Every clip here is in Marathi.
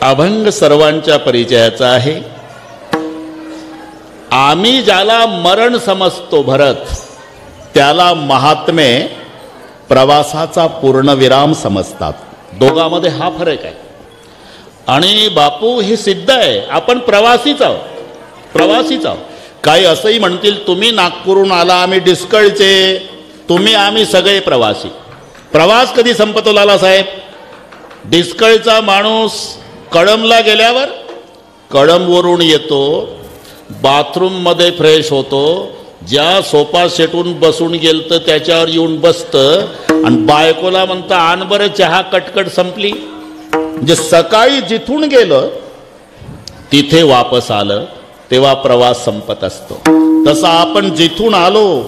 अभंग सर्वांच्या परिचयाचा आहे. आम्ही ज्याला मरण समजतो भरत, त्याला महात्मे प्रवासाचा पूर्णविराम समजतात. दोघांमध्ये हा फरक आहे. आणि बापू हे सिद्ध आहे, आपण प्रवासीच आहोत, प्रवासीच आहोत. काही असंही म्हणतील, तुम्ही नागपूरहून आला, आम्ही डिस्कळचे, तुम्ही आम्ही सगळे प्रवासी. प्रवास कधी संपतो लालासाहेब? डिस्कळचा माणूस कळंबला गेल्यावर कळंबवरून येतो, बाथरूममध्ये फ्रेश होतो, ज्या सोफा सेटून बसून गेलं तर त्याच्यावर येऊन बसतं आणि बायकोला म्हणतं आण बरं चहा, कटकट संपली. म्हणजे सकाळी जिथून गेलं तिथे वापस आलं तेव्हा प्रवास संपत असतो. तसा आपण जिथून आलो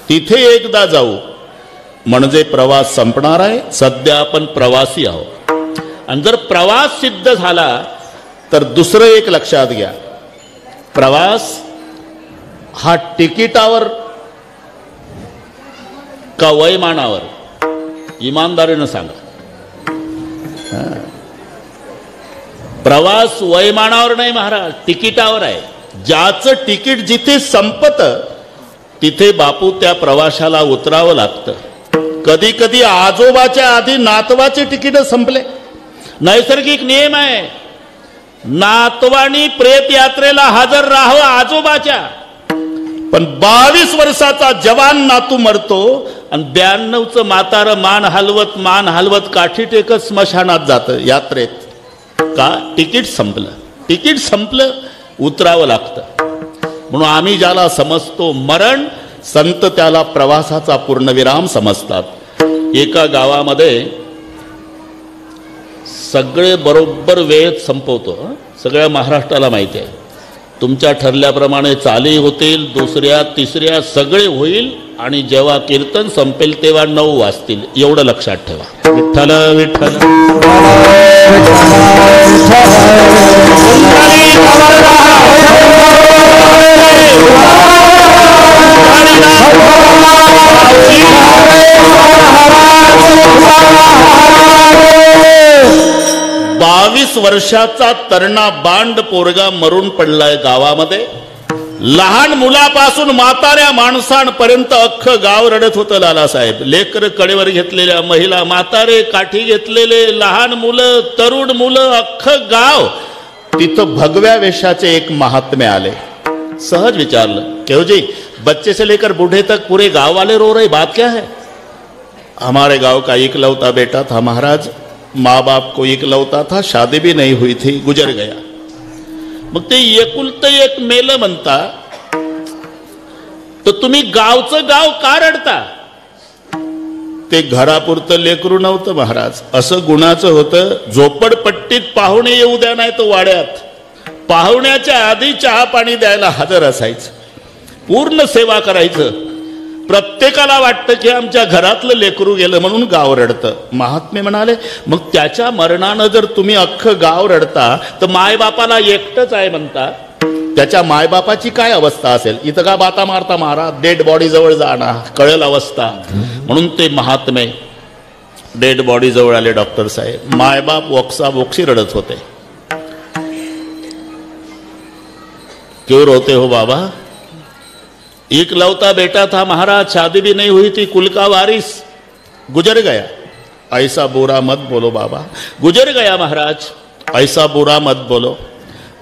तिथे एकदा जाऊ म्हणजे प्रवास संपणार आहे. सध्या आपण प्रवासी आहोत. आणि जर प्रवास सिद्ध झाला तर दुसरं एक लक्षात घ्या, प्रवास हा तिकिटावर का वैमानावर? इमानदारीनं सांगा. प्रवास वैमानावर नाही महाराज, तिकिटावर आहे. ज्याचं तिकीट जिथे संपतं तिथे बापू त्या प्रवाशाला उतरावं लागतं. कधी कधी आजोबाच्या आधी नातवाचे तिकीट संपले. नैसर्गिक नियम आहे, नातवानी प्रेत यात्रेला हजर राहावं आजोबाच्या. पण 22 वर्षाचा जवान नातू मरतो आणि 92चं म्हातारं मान हलवत काठी टेकत स्मशानात जातं यात्रेत. का? तिकीट संपलं. तिकीट संपलं, उतरावं लागतं. म्हणून आम्ही ज्याला समजतो मरण, संत त्याला प्रवासाचा पूर्णविराम समजतात. एका गावामध्ये सगळे बरोबर वेळेत संपवतो. सगळ्या महाराष्ट्राला माहिती आहे. तुमच्या ठरल्याप्रमाणे चाली होतील, दुसऱ्या तिसऱ्या सगळे होईल आणि जेव्हा कीर्तन संपेल तेव्हा 9 वाजतील. एवढं लक्षात ठेवा. विठ्ठल विठ्ठल बावीस वर्षाचा तरणा बांड पोरगा मरून पडलाय गावामध्ये. लहान मुलापासून म्हाताऱ्या माणसांपर्यंत अख्खं गाव रडत होतं लालासाहेब. लेकर कडेवर घेतलेल्या महिला, म्हातारे काठी घेतलेले, लहान मुलं, तरुण मुलं, अख्खं गाव. तिथं भगव्या वेशाचे एक महात्मे आले. सहज विचारलं, केहो जी, बच्चे से लेकर बूढ़े तक पूरे गांव वाले रो रहे, बात क्या है? हमारे गांव का इकलौता बेटा था महाराज, माँ बाप को इकलौता था, शादी भी नहीं हुई थी, गुजर गया. मग ते एकुलतं एक मेलं म्हणता, तर तुम्ही गावचं गाव का रडता? ते घरापुरतं लेकरू नव्हतं महाराज, असं गुणाचं होतं. झोपडपट्टीत पाहुणे येऊ द्या नाही तो वाड्यात, पाहुण्याच्या आधी चहा पाणी द्यायला हजर असायचं, पूर्ण सेवा करायचं. प्रत्येकाला वाटतं की आमच्या घरातलं लेकरू गेलं म्हणून गाव रडतं. महात्मे म्हणाले, मग त्याच्या मरणानं जर तुम्ही अख्खं गाव रडता तर मायबापाला एकटंच आहे म्हणता, त्याच्या मायबापाची काय अवस्था असेल? इथं का बाता मारता मारा, डेड बॉडी जवळ जाणार, कळेल अवस्था. म्हणून ते महात्मे डेड बॉडी जवळ आले. डॉक्टर साहेब, मायबाप वोक्सावोक्षी रडत होते. क्यों रोते हो बाबा? इकलौता बेटा था महाराज, शादी भी नहीं हुई थी, कुल का वारिस, गुजर गया. ऐसा बुरा मत बोलो बाबा. गुजर गया महाराज, ऐसा बुरा मत बोलो.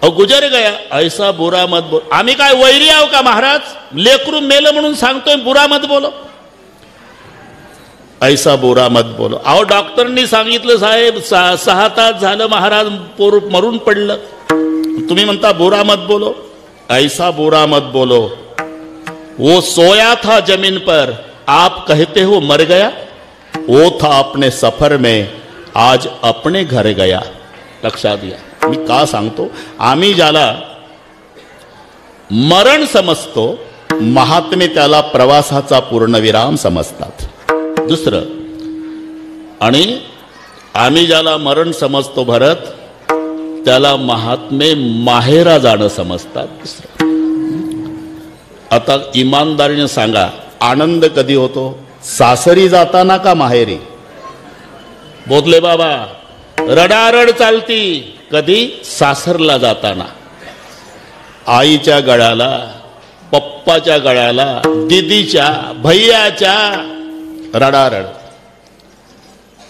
और गुजर गया, ऐसा बुरा मत बोलो. आम्ही काय वैरी आहो का महाराज? लेकरू मेलं म्हणून सांगतोय बुरा मत बोलो, ऐसा बुरा मत बोलो. अहो डॉक्टरनी सांगितलं साहेब 6 तास झालं महाराज पोर मरून पडलं, तुम्ही म्हणता बुरा मत बोलो. ऐसा बुरा मत बोलो. वो सोया था जमीन पर, आप कहते हो मर गया. वो था अपने सफर में, आज अपने घर गया. लक्षात घ्या. मी का सांगतो? आम्ही ज्याला मरण समजतो, महात्मे त्याला प्रवासाचा पूर्णविराम समजतात. दुसरं, आणि आम्ही ज्याला मरण समजतो भरत, त्याला महात्मे माहेरा जाणं समजतात. दुसरं, आता इमानदारीने सांगा, आनंद कधी होतो? सासरी जाताना का माहेरी? बोधले बाबा, रडारड चालती, कधी सासरला जाताना आईच्या गळ्याला, पप्पाच्या गळ्याला, दीदीच्या, भैयाच्या रडारड.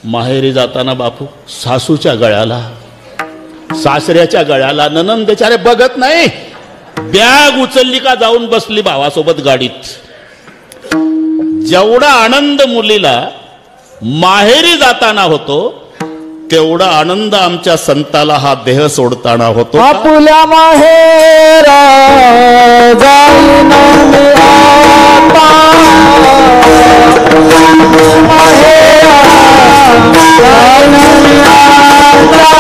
माहेरी जाताना बापू सासूच्या गळ्याला, सासऱ्याच्या गळ्याला, ननंदेच्या. अरे बघत नाही, बॅग उचलली का जाऊन बसली भावासोबत गाडीत. जेवढा आनंद मुलीला माहेरी जाताना होतो तेवढा आनंद आमच्या संताला हा देह सोडताना होतो. आपुल्या माहेरा जाईना मी आता, माहेरा जाईना मी आता,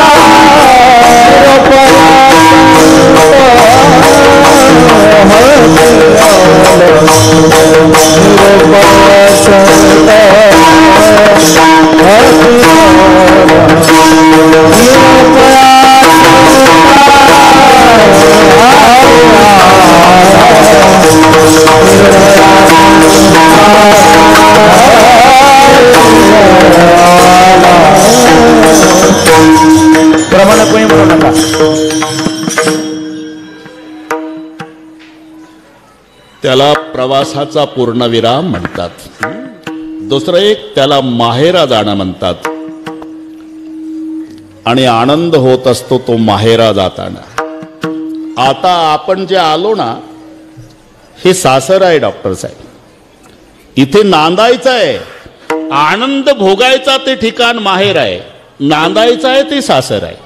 प्रमाण कोणी म्हणू नका. त्याला प्रवासाचा पूर्णविराम म्हणतात. दुसरं एक त्याला माहेरा जाणं म्हणतात. आणि आनंद होत असतो तो माहेरा जाताना. आता आपण जे आलो ना, हे सासर आहे डॉक्टर साहेब. इथे नांदायचं आहे, आनंद भोगायचा ते ठिकाण माहेर आहे, नांदायचं आहे ते सासर आहे.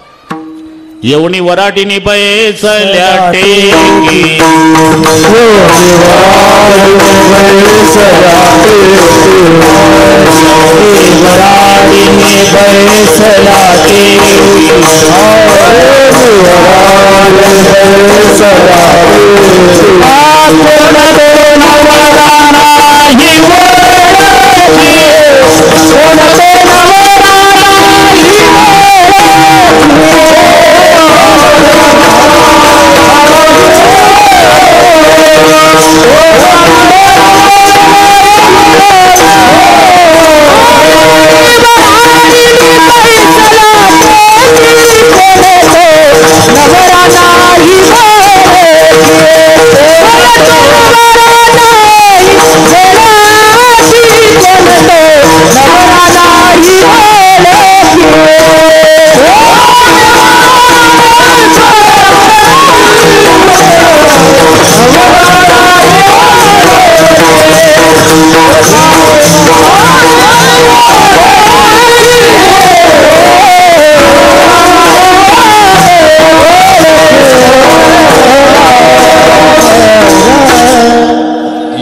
येवणी वराडीनी बैसल्या टेकी, वराडीनी बैसल्या टेकी,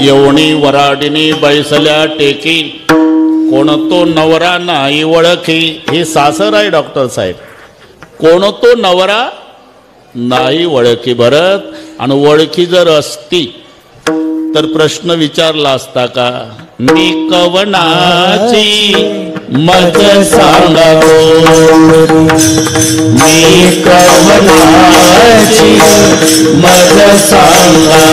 येवणी वराडीनी बैसल्या टेकी, कोण तो नवरा नाही ओळखी. हे सासर आहे डॉक्टर साहेब. कोण तो नवरा नाही ओळखी भरत. आणि ओळखी जर असती तर प्रश्न विचारला असता का, मी कवनाची मज सांगा, मी कवनाची मज सांगा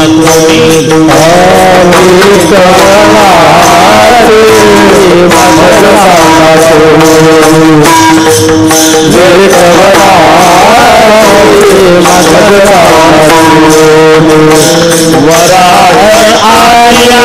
वराड आया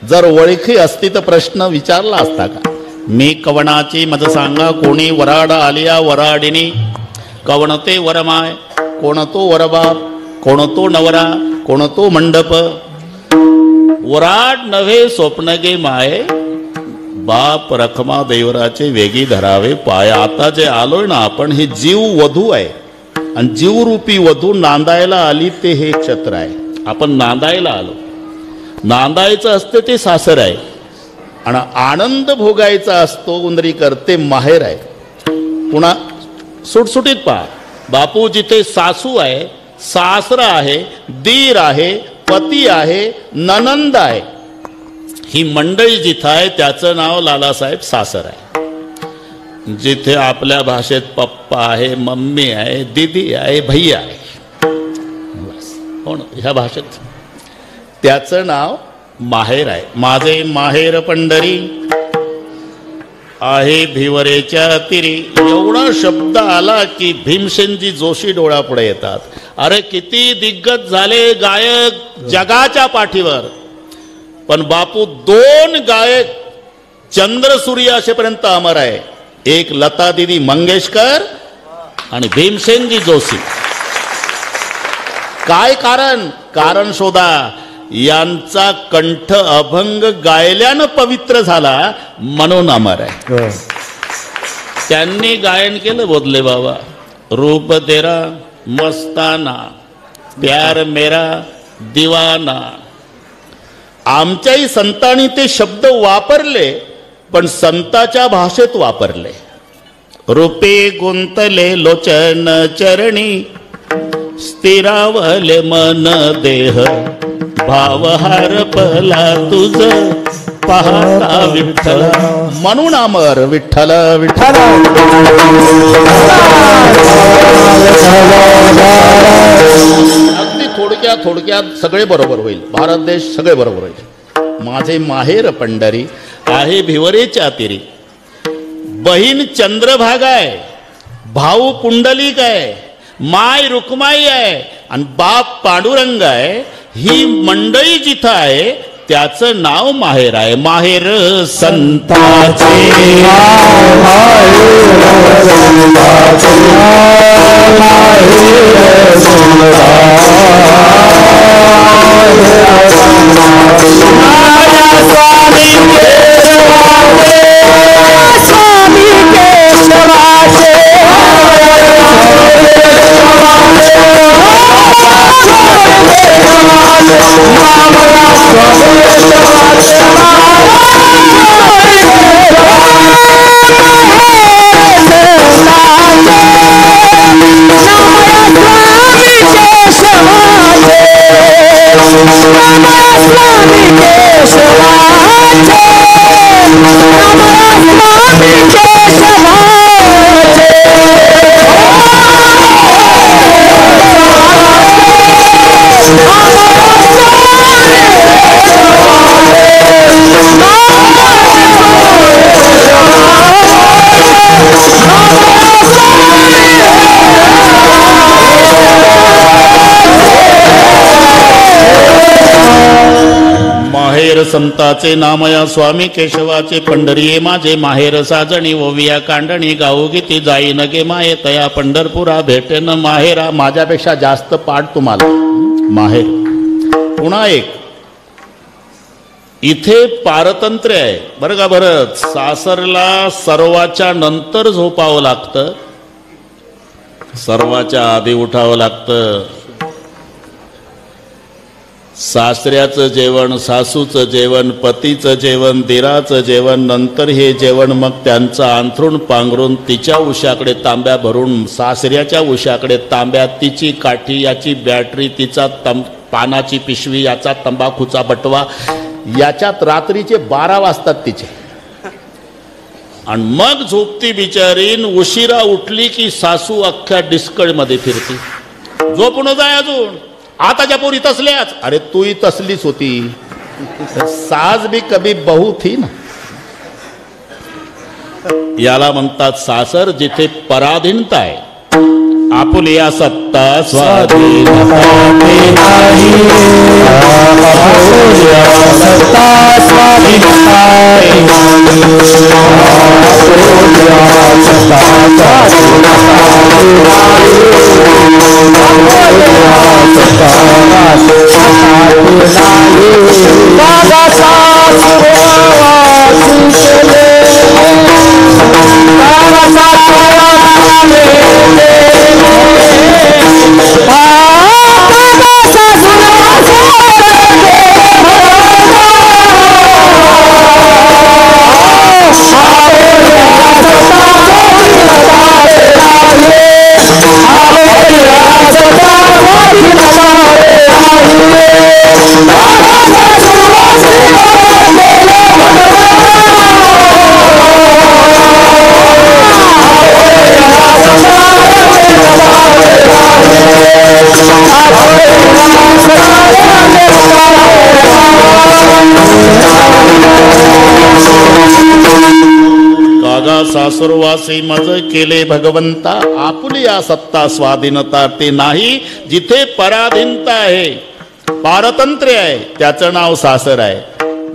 जर ओळखी असती तर प्रश्न विचारला असता का, मी कवनाची मज सांगा कोणी वराड आलिया वराडिनी, कवण ते वरमाय, कोण तो वरबाप, कोण तो नवरा, कोण तो मंडप. वराड नव्हे स्वप्न गे माये, बाप रखमा देवराचे वेगी धरावे पाय. आता जे आलोय ना आपण, हे जीव वधू आहे आणि जीवरूपी वधू नांदायला आली ते हे क्षेत्र आहे. आपण नांदायला आलो. नांदायचं असते ते सासर आहे आणि आनंद भोगायचा असतो उंदरी करते माहेर आहे. पुन्हा सुटसुटीत पहा, बापू जिथे सासू आहे, सासरा आहे, दीर आहे, पती आहे, ननंद आहे, ही मंडळी जिथं आहे त्याचं नाव लालासाहेब सासर आहे. जिथे आपल्या भाषेत पप्पा आहे, मम्मी आहे, दीदी आहे, भैया आहे, हो ना, ह्या भाषेत त्याचं नाव माहेर आहे. माझे माहेर पंढरी आहे भिवरेच्या तीरी. एवढा शब्द आला की भीमसेनजी जोशी डोळ्यापुढे येतात. अरे किती दिग्गज झाले गायक जगाच्या पाठीवर, पण बापू 2 गायक चंद्र सूर्य असेपर्यंत अमर आहे. एक लता दीदी मंगेशकर आणि भीमसेनजी जोशी. काय कारण? कारण शोधा. यांचा कंठ अभंग गायल्यानं पवित्र झाला म्हणून अमर आहे. त्यांनी गायन केलं बोधले बाबा, रूप तेरा मस्ताना, प्यार मेरा दिवाना. आमच्याही संतांनी ते शब्द वापरले, पण संताच्या भाषेत वापरले. रूपे गुंतले लोचन चरणी, स्थिरावले मन देह, भाव हरपला तुझ पाहता विठ्ठल. म्हणून अमर विठ्ठल विठ्ठल. अगदी थोडक्यात सगळे बरोबर होईल. भारत देश सगळे बरोबर होईल. माझे माहेर पंढरी आहे भिवरेच्या तीरी. बहीण चंद्रभागा आहे, भाऊ पुंडलिक आहे, माय रुक्माई आहे आणि बाप पांडुरंग आहे. ही मंडळी जिथं आहे त्याचं नाव माहेर आहे. माहेर संताचे, संताचे नामया स्वामी केशवाचे पंढरीये माझे माहेर साजणी ओविया कांडणी गाऊ गीती जाई नगे माये तया पंढरपुरा भेटेन माहेरा. माझ्यापेक्षा जास्त पाठ तुम्हाला माहेर. पुन्हा एक इथे पारतंत्र्य आहे बरं का. भरत सासरला सर्वाच्या नंतर झोपावं लागतं, सर्वाच्या आधी उठावं लागतं. सासऱ्याचं जेवण, सासूचं जेवण, पतीचं जेवण, दिराचं जेवण, नंतर हे जेवण. मग त्यांचं अंथरूण पांघरून तिच्या उशाकडे तांब्या भरून, सासऱ्याच्या उशाकडे तांब्या, तिची काठी, याची बॅटरी, तिचा पानाची पिशवी, याचा तंबाखूचा बटवा. याच्यात रात्रीचे 12 वाजतात तिचे. आणि मग झोपती बिचारीन. उशिरा उठली की सासू अख्ख्या डिस्कळमध्ये फिरती. झोपून जाय अजून, आताच्या पोरी तसल्याच. अरे तूही तसलीच होती. सास भी कभी बहू थी ना. याला म्हणतात सासर जिथे पराधीनता आहे. आपुलिया सत्ता स्वाधीनता स्वाधीनता सासुरवासी मज केले भगवंता, आपुलिया सत्ता स्वाधीनता ते नाही जिथे पराधीनता आहे, पारतंत्र्य आहे, त्याचं नाव सासर आहे.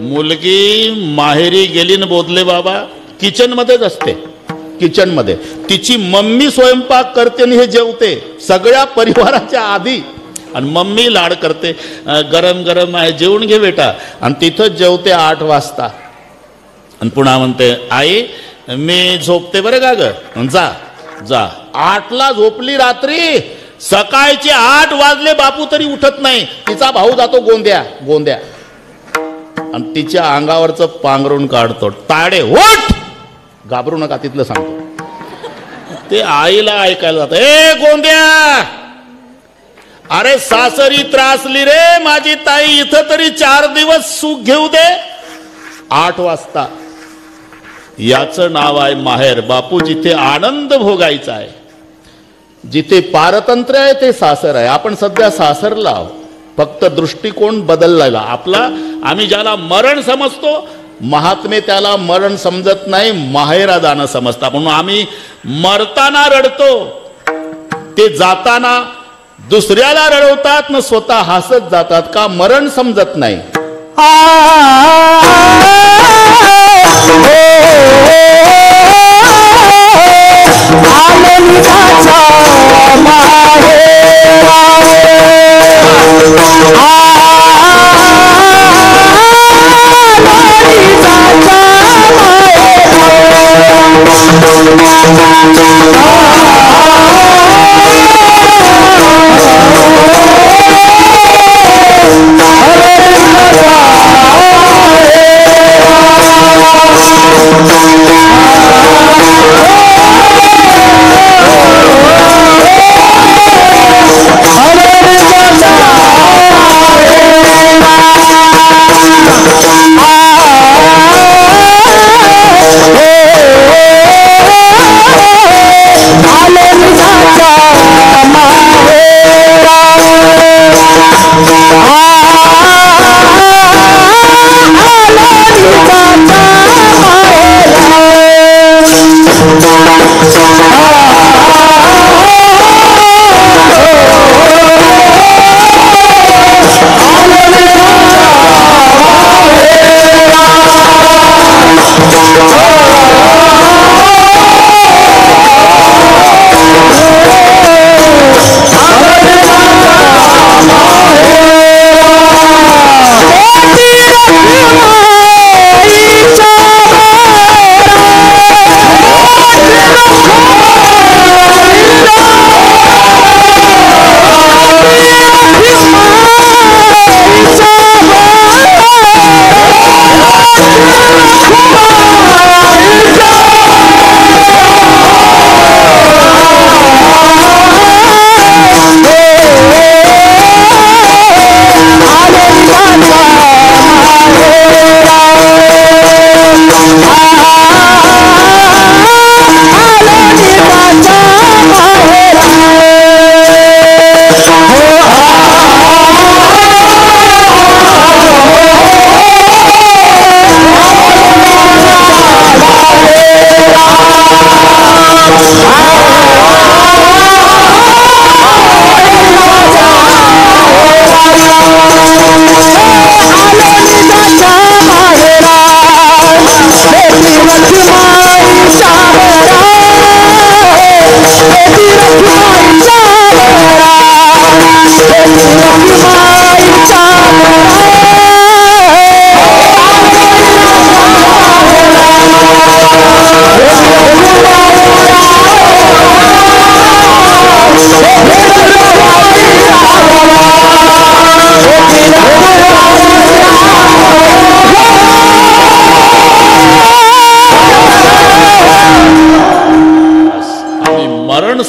मुलगी माहेरी गेली न बोधले बाबा किचन मध्येच असते. किचन मध्ये तिची मम्मी स्वयंपाक करते आणि हे जेवते सगळ्या परिवाराच्या आधी, आणि मम्मी लाड करते, गरम गरम आहे जेवून घे बेटा, आणि तिथंच जेवते 8 वाजता. आणि पुन्हा म्हणते आई मी झोपते बरं का ग, जा जा. 8ला झोपली रात्री, सकाळचे 8 वाजले बापू तरी उठत नाही. तिचा भाऊ जातो गोंद्या गोंद्या आणि तिच्या अंगावरचं पांघरून काढतो, ताडे उठ, घाबरू नका तिथलं सांगतो. ते आईला ऐकायला जात, ए गोंद्या, अरे सासरी त्रासली रे माझी ताई, इथं तरी 4 दिवस सुख घेऊ दे. 8 वाजता. याचं नाव आहे माहेर. बापू जिथे आनंद भोगायचा आहे, जिथे पारतंत्र्य आहे ते सासर आहे. आपण सध्या सासरला आहोत, फक्त दृष्टिकोन बदललेला आपला. आम्ही ज्याला मरण समजतो, महात्मे त्याला मरण समजत नाही, माहेरा जाणं समजतात. म्हणून आम्ही मरताना रडतो, ते जाताना दुसऱ्याला रडवतात न स्वतः हसत जातात. का? मरण समजत नाही.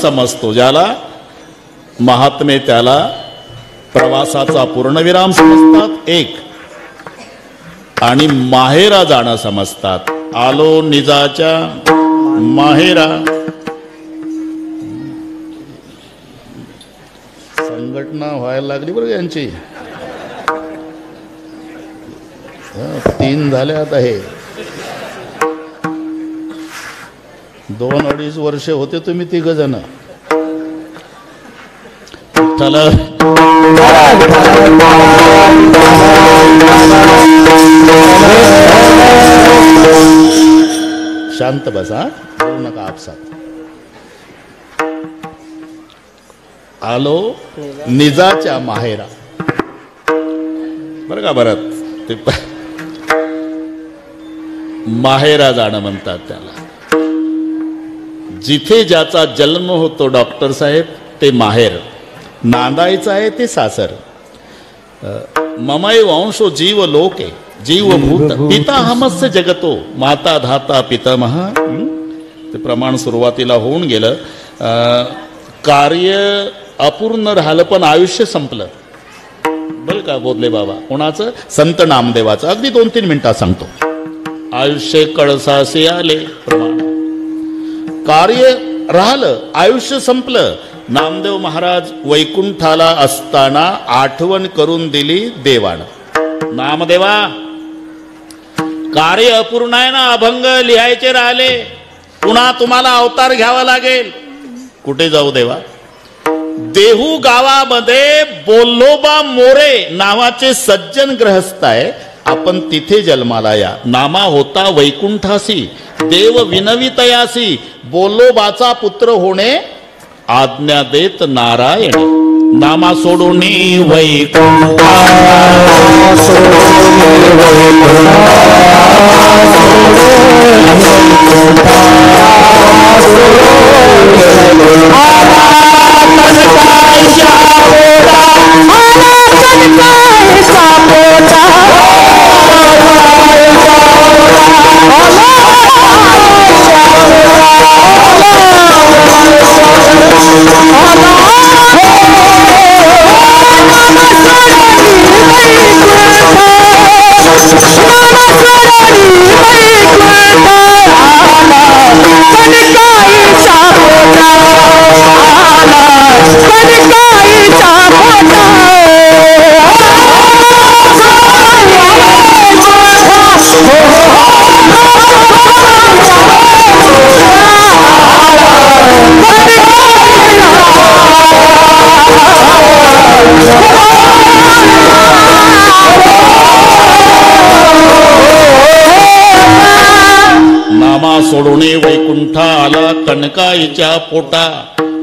समजतो, ज्याला महात्मे त्याला प्रवासाचा पूर्णविराम समजतात एक, आणि माहेरा जाणं समजतात. आलो निजाच्या माहेरा. संघटना व्हायला लागली बरं यांची. 3 झाले आता हे. 2-2.5 वर्ष होते तुम्ही 3 जण. चला शांत बसा, बोलू नका आपसात. आलो निजाच्या माहेरा. बरं का भरत, ते माहेरा जाणं म्हणतात त्याला. जिथे ज्याचा जन्म होतो डॉक्टर साहेब ते माहेर, नांदायचं आहे ते सासर. ममय वंशो जीव लोके जीवभूत पिता हमस्य जगतो माता धाता पितामह. ते प्रमाण सुरुवातीला होऊन गेलं. कार्य अपूर्ण राहिलं पण आयुष्य संपलं. बरं का बोधले बाबा. कोणाचं? संत नामदेवाचं. अगदी 2-3 मिनिटात सांगतो. आयुष्य कळसासे आले प्रमाण. कार्य राहिलं, आयुष्य संपलं. नामदेव महाराज वैकुंठाला असताना आठवण करून दिली देवानं. नामदेवा, कार्य अपूर्ण आहे ना, अभंग लिहायचे राहिले, पुन्हा तुम्हाला अवतार घ्यावा लागेल. कुठे जाऊ देवा? देहू गावामध्ये बोल्लोबा मोरे नावाचे सज्जन ग्रहस्थ आहे. आपण तिथे जन्माला या. नामा होता वैकुंठासी देव विनवितयासी. बोल्लोबाचा पुत्र होणे आज्ञा देत नारायण. नामा सोडून वैकुंठा सोडून वैकुंठा आला कनकाईच्या पोटा.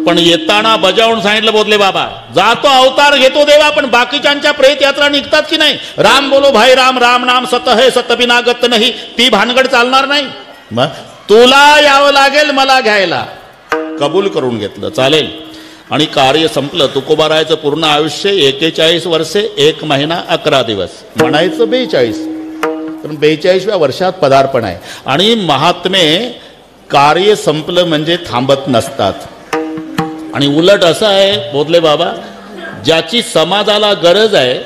पण येताना बजावून सांगितलं बोधले बाबा, जातो अवतार घेतो देवा, पण बाकीच्यांच्या प्रेत यात्रा निघतात की नाही. राम बोलो भाई राम, राम नाम सत है सत बिना गत नाही. ती भानगड चालणार नाही. मग तुला यावं लागेल मला घ्यायला. कबूल करून घेतलं. चालेल. आणि कार्य संपलं. तुकोबारायचं पूर्ण आयुष्य 41 वर्षे 1 महिना 11 दिवस, म्हणायचं 42. पण 42व्या वर्षात पदार्पण आहे. आणि महात्मे कार्य संपलं म्हणजे थांबत नसतात. आणि उलट असं आहे बोधले बाबा, ज्याची समाजाला गरज आहे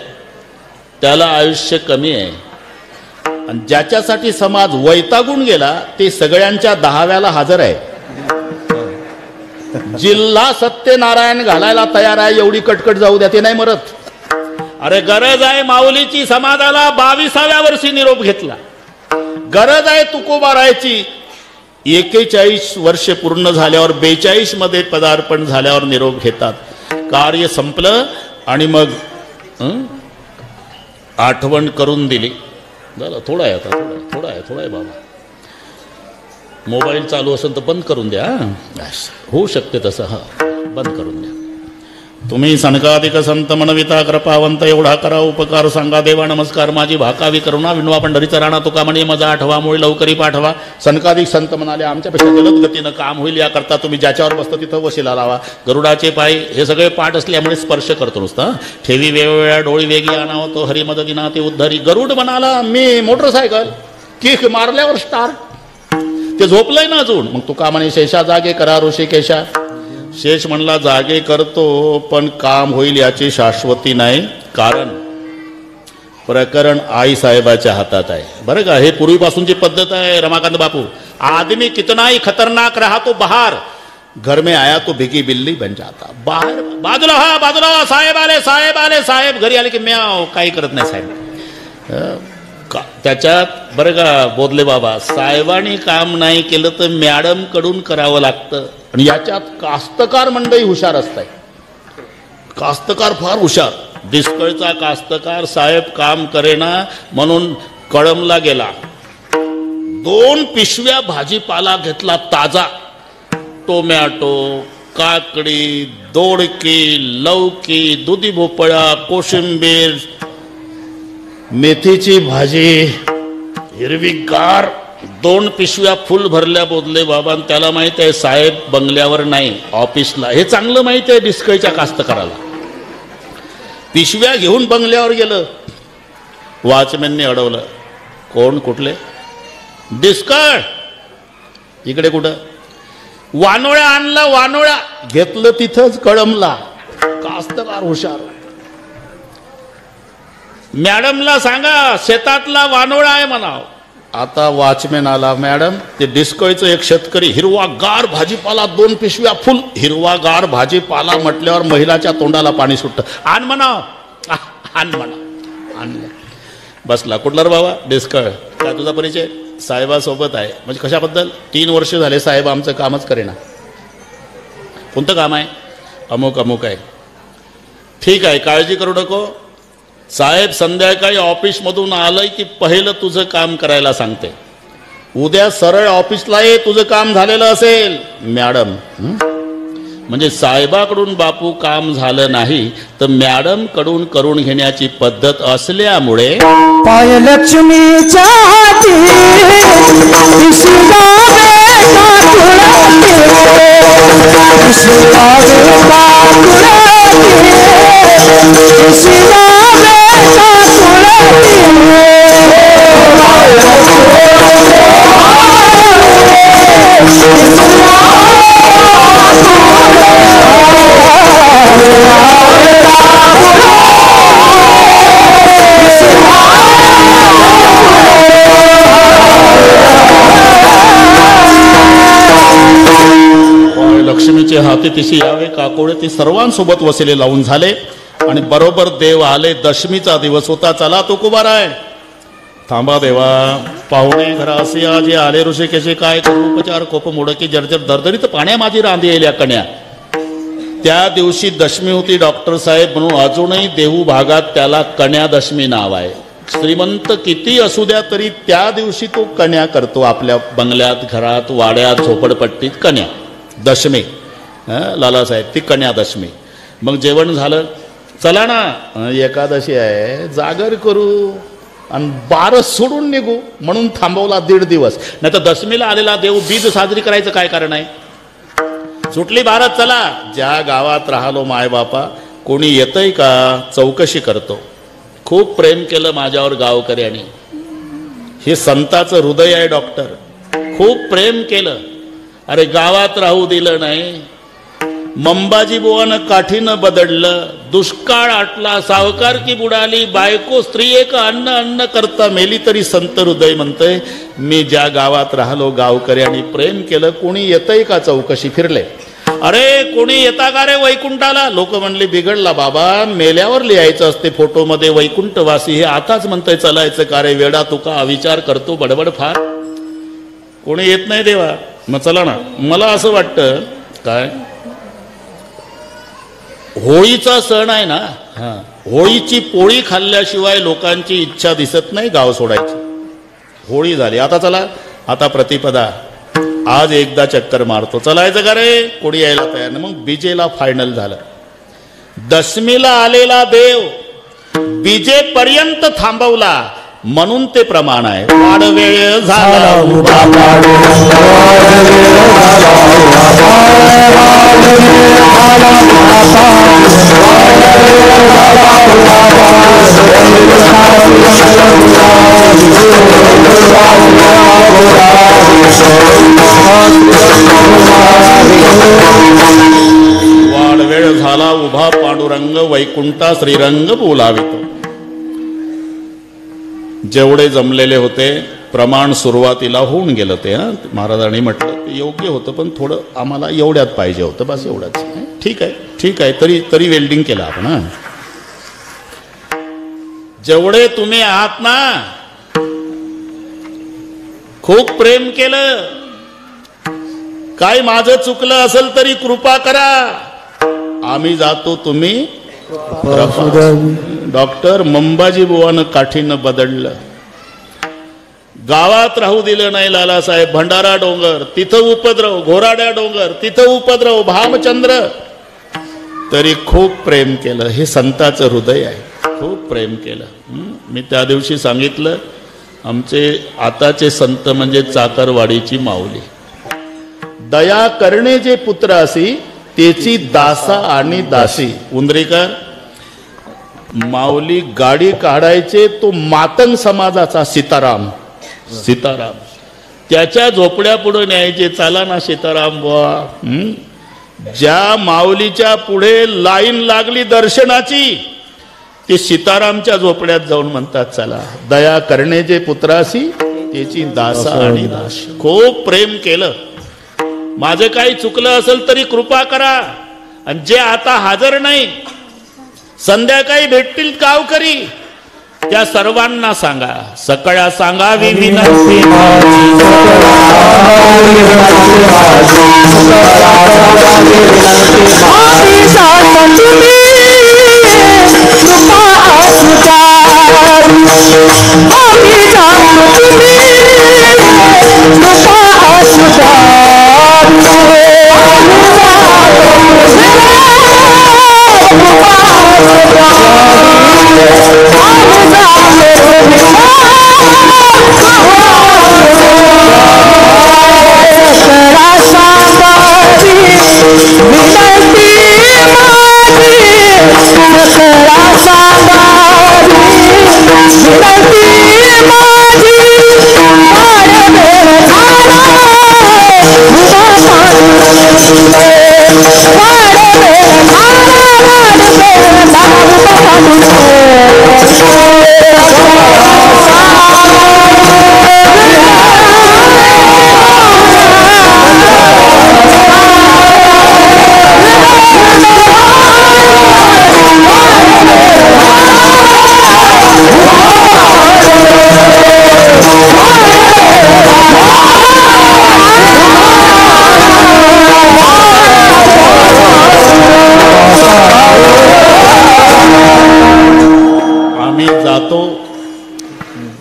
त्याला आयुष्य कमी आहे, आणि ज्याच्यासाठी समाज वैतागून गेला ते सगळ्यांच्या 10व्याला हजर आहे. जिल्हा सत्यनारायण घालायला तयार आहे, एवढी कटकट जाऊ द्या, ते नाही मरत. अरे गरज आहे माऊलीची समाजाला, 22व्या वर्षी निरोप घेतला. गरज आहे तुकोबारायची, 41 वर्षे पूर्ण झाल्यावर 42 मध्ये पदार्पण झाल्यावर निरोप घेतात. कार्य संपलं आणि मग आठवण करून दिली. झालं. थोडा आहे आता, थोडा आहे बाबा. मोबाईल चालू असेल तर बंद करून द्या. होऊ शकते तसं. हा, बंद करून द्या. तुम्ही सनकाधिक संत मनविता कृपावंत, एवढा करा उपकार सांगा देवा नमस्कार. माझी भाकावी करुणा विणवा पंढरीचा राणा, तुका म्हणे मजा आठवा, मुळे लवकरी पाठवा. सनकाधिक संत म्हणाले, आमच्यापेक्षा जलद गतीनं काम होईल, याकरता तुम्ही ज्याच्यावर बसतो तिथं वशिला लावा. गरुडाचे पाय हे सगळे पाठ असल्यामुळे स्पर्श करतो नुसता. ठेवी वेगवेगळ्या डोळी वेगी आणावं, तो हरी मदतीना ते उद्धरी. गरुड म्हणाला मी मोटरसायकल, किक मारल्यावर स्टार्ट. ते झोपलंय ना अजून. मग तुका म्हणे शेषा जागे करा ऋषिकेशा. शेष म्हणला जागे करतो पण काम होईल याची शाश्वती नाही, कारण प्रकरण आई साहेबाच्या हातात आहे बरं का. हे पूर्वीपासूनची पद्धत आहे रमाकांत बापू. आदमी कितना ही खतरनाक रहा तो बाहर, घर में आया तो भिगी बिल्ली बन जाता. बाहेर बाजूला हा बाजूला, साहेब आले साहेब आले, साहेब घरी आले की म्याव, काही करत नाही साहेब. त्याच्यात बरं का बोधले बाबा, साहेबांनी काम नाही केलं तर मॅडम कडून करावं लागतं. आणि याच्यात कास्तकार मंडळी हुशार असतात. कास्तकार फार हुशार. डिस्कळचा कास्तकार साहेब काम करेना म्हणून कळमला गेला, 2 पिशव्या भाजीपाला घेतला ताजा. टोमॅटो, काकडी, दोडकी, लौकी, दुधी भोपळा, कोशिंबीर, मेथीची भाजी, हिरवीगार, 2 पिशव्या फुल भरल्या बोधले बाबा. त्याला माहित आहे साहेब बंगल्यावर नाही ऑफिसला. हे चांगलं माहित आहे डिस्कळच्या कास्तकाराला. पिशव्या घेऊन बंगल्यावर गेलं. वॉचमॅनने अडवलं, कोण कुठले? डिस्कळ. इकडे कुठं? वानोळ्या आणला. वानोळ्या घेतलं तिथंच कळमला. कास्तकार हुशार. मॅडमला सांगा शेतातला वानोळा आहे म्हणाव. आता वॉचमॅन आला, मॅडम ते डिस्कळीचं एक शेतकरी हिरवागार भाजीपाला 2 पिशव्या फुल. हिरवागार भाजीपाला म्हटल्यावर महिलाच्या तोंडाला पाणी सुटतं. आण म्हणाव, आण म्हणा. आणलं. बसला. कुठला रे बाबा? डिस्कळ. काय तुझा परिचय? साहेबासोबत आहे. म्हणजे कशाबद्दल? 3 वर्ष झाले साहेब आमचं कामच करेना. कोणतं काम आहे? अमुक अमुक आहे. ठीक आहे, काळजी करू नको. साहेब संध्याकाळी ऑफिसमधून आलंय की पहिलं तुझं काम करायला सांगते. उद्या सरळ ऑफिसला ये, तुझं काम झालेलं असेल. मॅडम म्हणजे साहेबाकडून बापू काम झालं नाही तर मॅडम कडून करून घेण्याची पद्धत असल्यामुळे पाय लक्ष्मीच्या हाती लक्ष्मीचे हाती तिशी यावे काकोळे ते सर्वांसोबत वसिले लावून झाले. आणि बरोबर देव आले. दशमीचा दिवस होता. चला तो कुबाराय, थांबा देवा, पाहुणे घरासी आजे आले ऋषिकेशी काय करू उपचार कोप मोडकी जर्जर दरदरीत पाण्या माझी रांधी येल्या कण्या. त्या दिवशी दशमी होती डॉक्टर साहेब, म्हणून अजूनही देहू भागात त्याला कण्या दशमी नाव आहे. श्रीमंत किती असू द्या तरी त्या दिवशी तो कण्या करतो. आपल्या बंगल्यात, घरात, वाड्यात, झोपडपट्टीत कण्या दशमी. लालासाहेब ती कन्या दशमी. मग जेवण झालं. चला ना एकादशी आहे, जागर करू आणि बारस सोडून निघू म्हणून थांबवला 1.5 दिवस. नाही तर दशमीला आलेला देव बीज साजरी करायचं काय कारण आहे? सुटली बारस. चला. ज्या गावात राहिलो मायबापा, कोणी येतंय का चौकशी करतो. खूप प्रेम केलं माझ्यावर गावकऱ्यांनी. हे संताचं हृदय आहे डॉक्टर. खूप प्रेम केलं. अरे गावात राहू दिलं नाही. मंबाजी बुवानं काठीनं बदडलं. दुष्काळ आटला, सावकारकी बुडाली, बायको स्त्री एक अन्न अन्न करता मेली तरी संत हृदय म्हणतंय मी ज्या गावात राहिलो गावकऱ्यांनी प्रेम केलं. कोणी येतंय का चौकशी? फिरले. अरे कोणी येता का रे वैकुंठाला? लोक म्हणले बिघडला बाबा, मेल्यावर लिहायचं असते फोटोमध्ये वैकुंठवासी. हे आताच म्हणतंय चलायचं का रे वेडा, तुका विचार करतो बडबड फार. कोणी येत नाही देवा. मग चला ना. मला असं वाटतं काय, होळीचा सण आहे ना, होळीची पोळी खाल्ल्याशिवाय लोकांची इच्छा दिसत नाही गाव सोडायची. होळी झाली, आता चला, आता प्रतिपदा, आज एकदा चक्कर मारतो. चलायचं का रे? कोणी यायला तयार नाही. मग बीजेला फायनल झालं. दशमीला आलेला देव बीजेपर्यंत थांबवला म्हणून ते प्रमाण आहे. वाडवेळ झाला उभा पांडुरंग वैकुंठा श्रीरंग बोलावितो. जेवढे जमलेले होते प्रमाण सुरुवातीला होऊन गेलं ते. महाराजांनी म्हटलं ते योग्य होतं पण थोडं आम्हाला एवढ्यात पाहिजे होतं, बस एवढंच. ठीक आहे ठीक आहे, तरी वेल्डिंग केलं आपण. जेवढे तुम्ही आहात ना, खूप प्रेम केलं. काय माझं चुकलं असेल तरी कृपा करा. आम्ही जातो, तुम्ही डॉक्टर मंबाजी बुवानं काठीनं बदललं. गावात राहू दिलं नाही लालासाहेब. भंडारा डोंगर तिथं उपद्रव, घोराड्या डोंगर तिथं उपद्रव, भामचंद्र, तरी खूप प्रेम केलं. हे संताचं हृदय आहे. खूप प्रेम केलं. मी त्या दिवशी सांगितलं, आमचे आताचे संत म्हणजे चाकरवाडीची माऊली. दया करणे जे पुत्र असी त्याची दासा आणि दासी. उंदरीकर माऊली गाडी काढायचे तो मातंग समाजाचा सीताराम. सीताराम त्याच्या झोपड्या पुढे न्यायचे. चला ना सीताराम बुवा. ज्या माऊलीच्या पुढे लाईन लागली दर्शनाची, ते सीतारामच्या झोपड्यात जाऊन म्हणतात चला. दया करणे जे पुत्रासी त्याची दासा आणि दासी. खूप प्रेम केलं. माझं काही चुकलं असेल तरी कृपा करा. आणि जे आता हजर नाही, संध्याकाळी भेटतील गावकरी, त्या सर्वांना सांगा. सकाळी सांगावी विनंती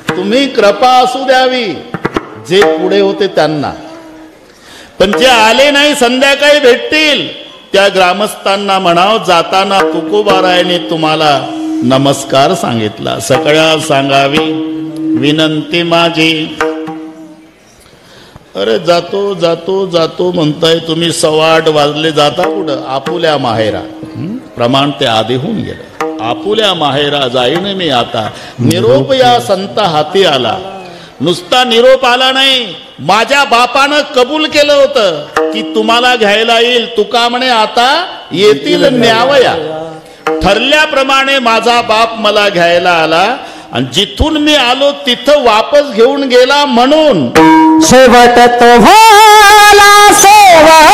तुम्ही कृपा असू द्यावी. जे पुढे होते त्यांना, पण जे आले नाही संध्याकाळी भेटतील त्या ग्रामस्थांना म्हणाव, जाताना तुकोबारायाने तुम्हाला नमस्कार सांगितला. सगळ्या सांगावी विनंती माझी. अरे जातो जातो जातो म्हणताय तुम्ही. 8:15 वाजले. जाता कुठं? आपुल्या माहेरा. प्रमाण ते आधी होऊन गेलं. आपुल्या माहेरा जाईन मी आता. निरोप या संत हाती आला. नुसता निरोप आला नाही, माझ्या बापानं कबूल केलं होतं की तुम्हाला घ्यायला येईल. तुका म्हणे आता येतील न्यावया. ठरल्याप्रमाणे माझा बाप मला घ्यायला आला आणि जिथून मी आलो तिथं वापस घेऊन गेला. म्हणून शेवट तो भला शेवट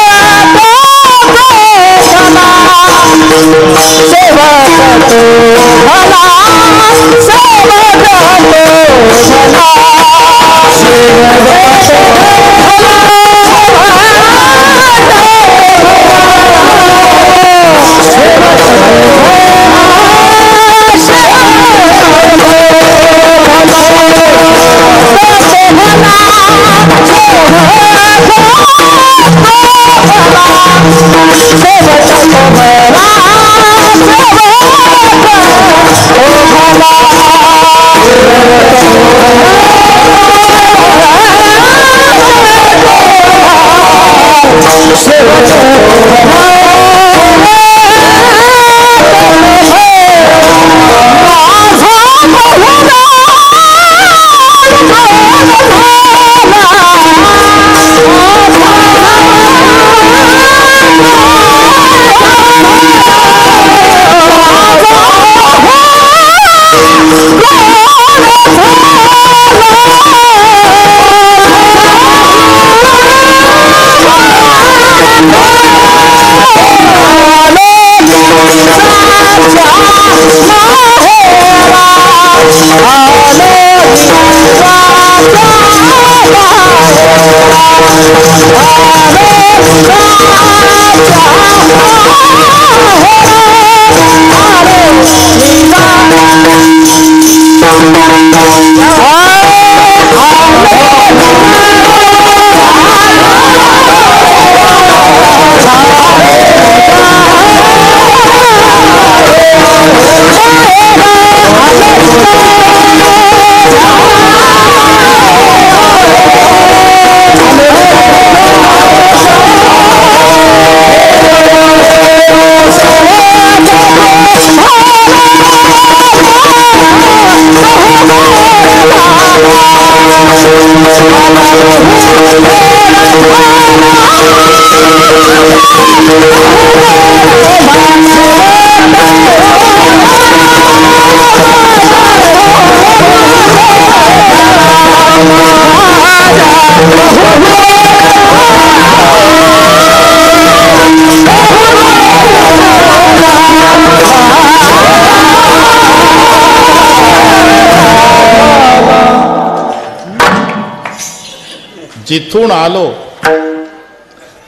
जिथून आलो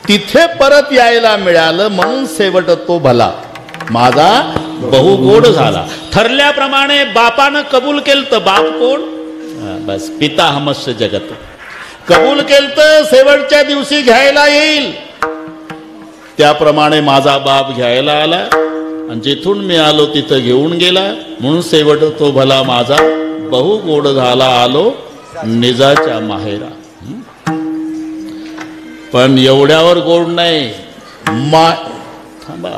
तिथे परत यायला मिळालं म्हणून शेवट तो भला माझा बहुगोड झाला. ठरल्याप्रमाणे बापानं कबूल केलं. बाप कोण? बस पिता हमस्य जगत. कबूल केलं शेवटच्या दिवशी घ्यायला येईल. त्याप्रमाणे माझा बाप घ्यायला आला आणि जिथून मी आलो तिथं घेऊन गेला म्हणून शेवट तो भला माझा बहुगोड झाला आलो निजाच्या माहेरा. पण एवढ्यावर गोड नाही. थांबा,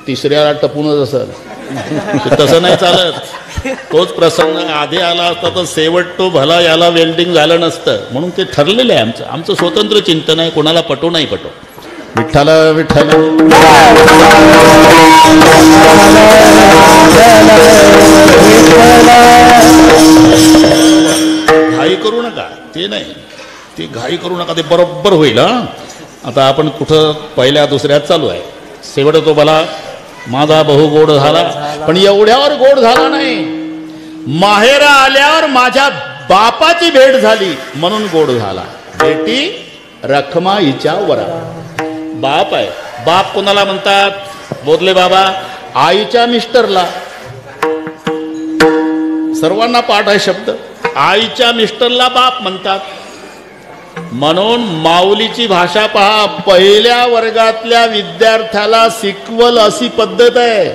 तिसऱ्याला टपूनच असं तसं नाही चालत. तोच प्रसंग आधी आला असता तर शेवट तो भला याला वेल्डिंग झालं नसतं. म्हणून ते ठरलेलं आहे. आमचं स्वतंत्र चिंतन आहे. कोणाला पटो नाही पटो. विठ्ठल विठ्ठल घाई करू नका. ते नाही, ती घाई करू नका. ते बरोबर होईल. आता आपण कुठं पहिल्या दुसऱ्यात चालू आहे. शेवट तो भला माझा बहुगोड झाला. पण एवढ्यावर गोड झाला नाही. माहेरा आल्यावर माझ्या बापाची भेट झाली म्हणून गोड झाला. बेटी रखमा हिच्या वरा. बाप आहे. बाप कोणाला म्हणतात? बोधले बाबा, आईच्या मिस्टरला. सर्वांना पाठ आहे शब्द. आईच्या मिस्टरला बाप म्हणतात. म्हणून माऊलीची भाषा पहा. पहिल्या वर्गातल्या विद्यार्थ्याला शिकवल अशी पद्धत आहे.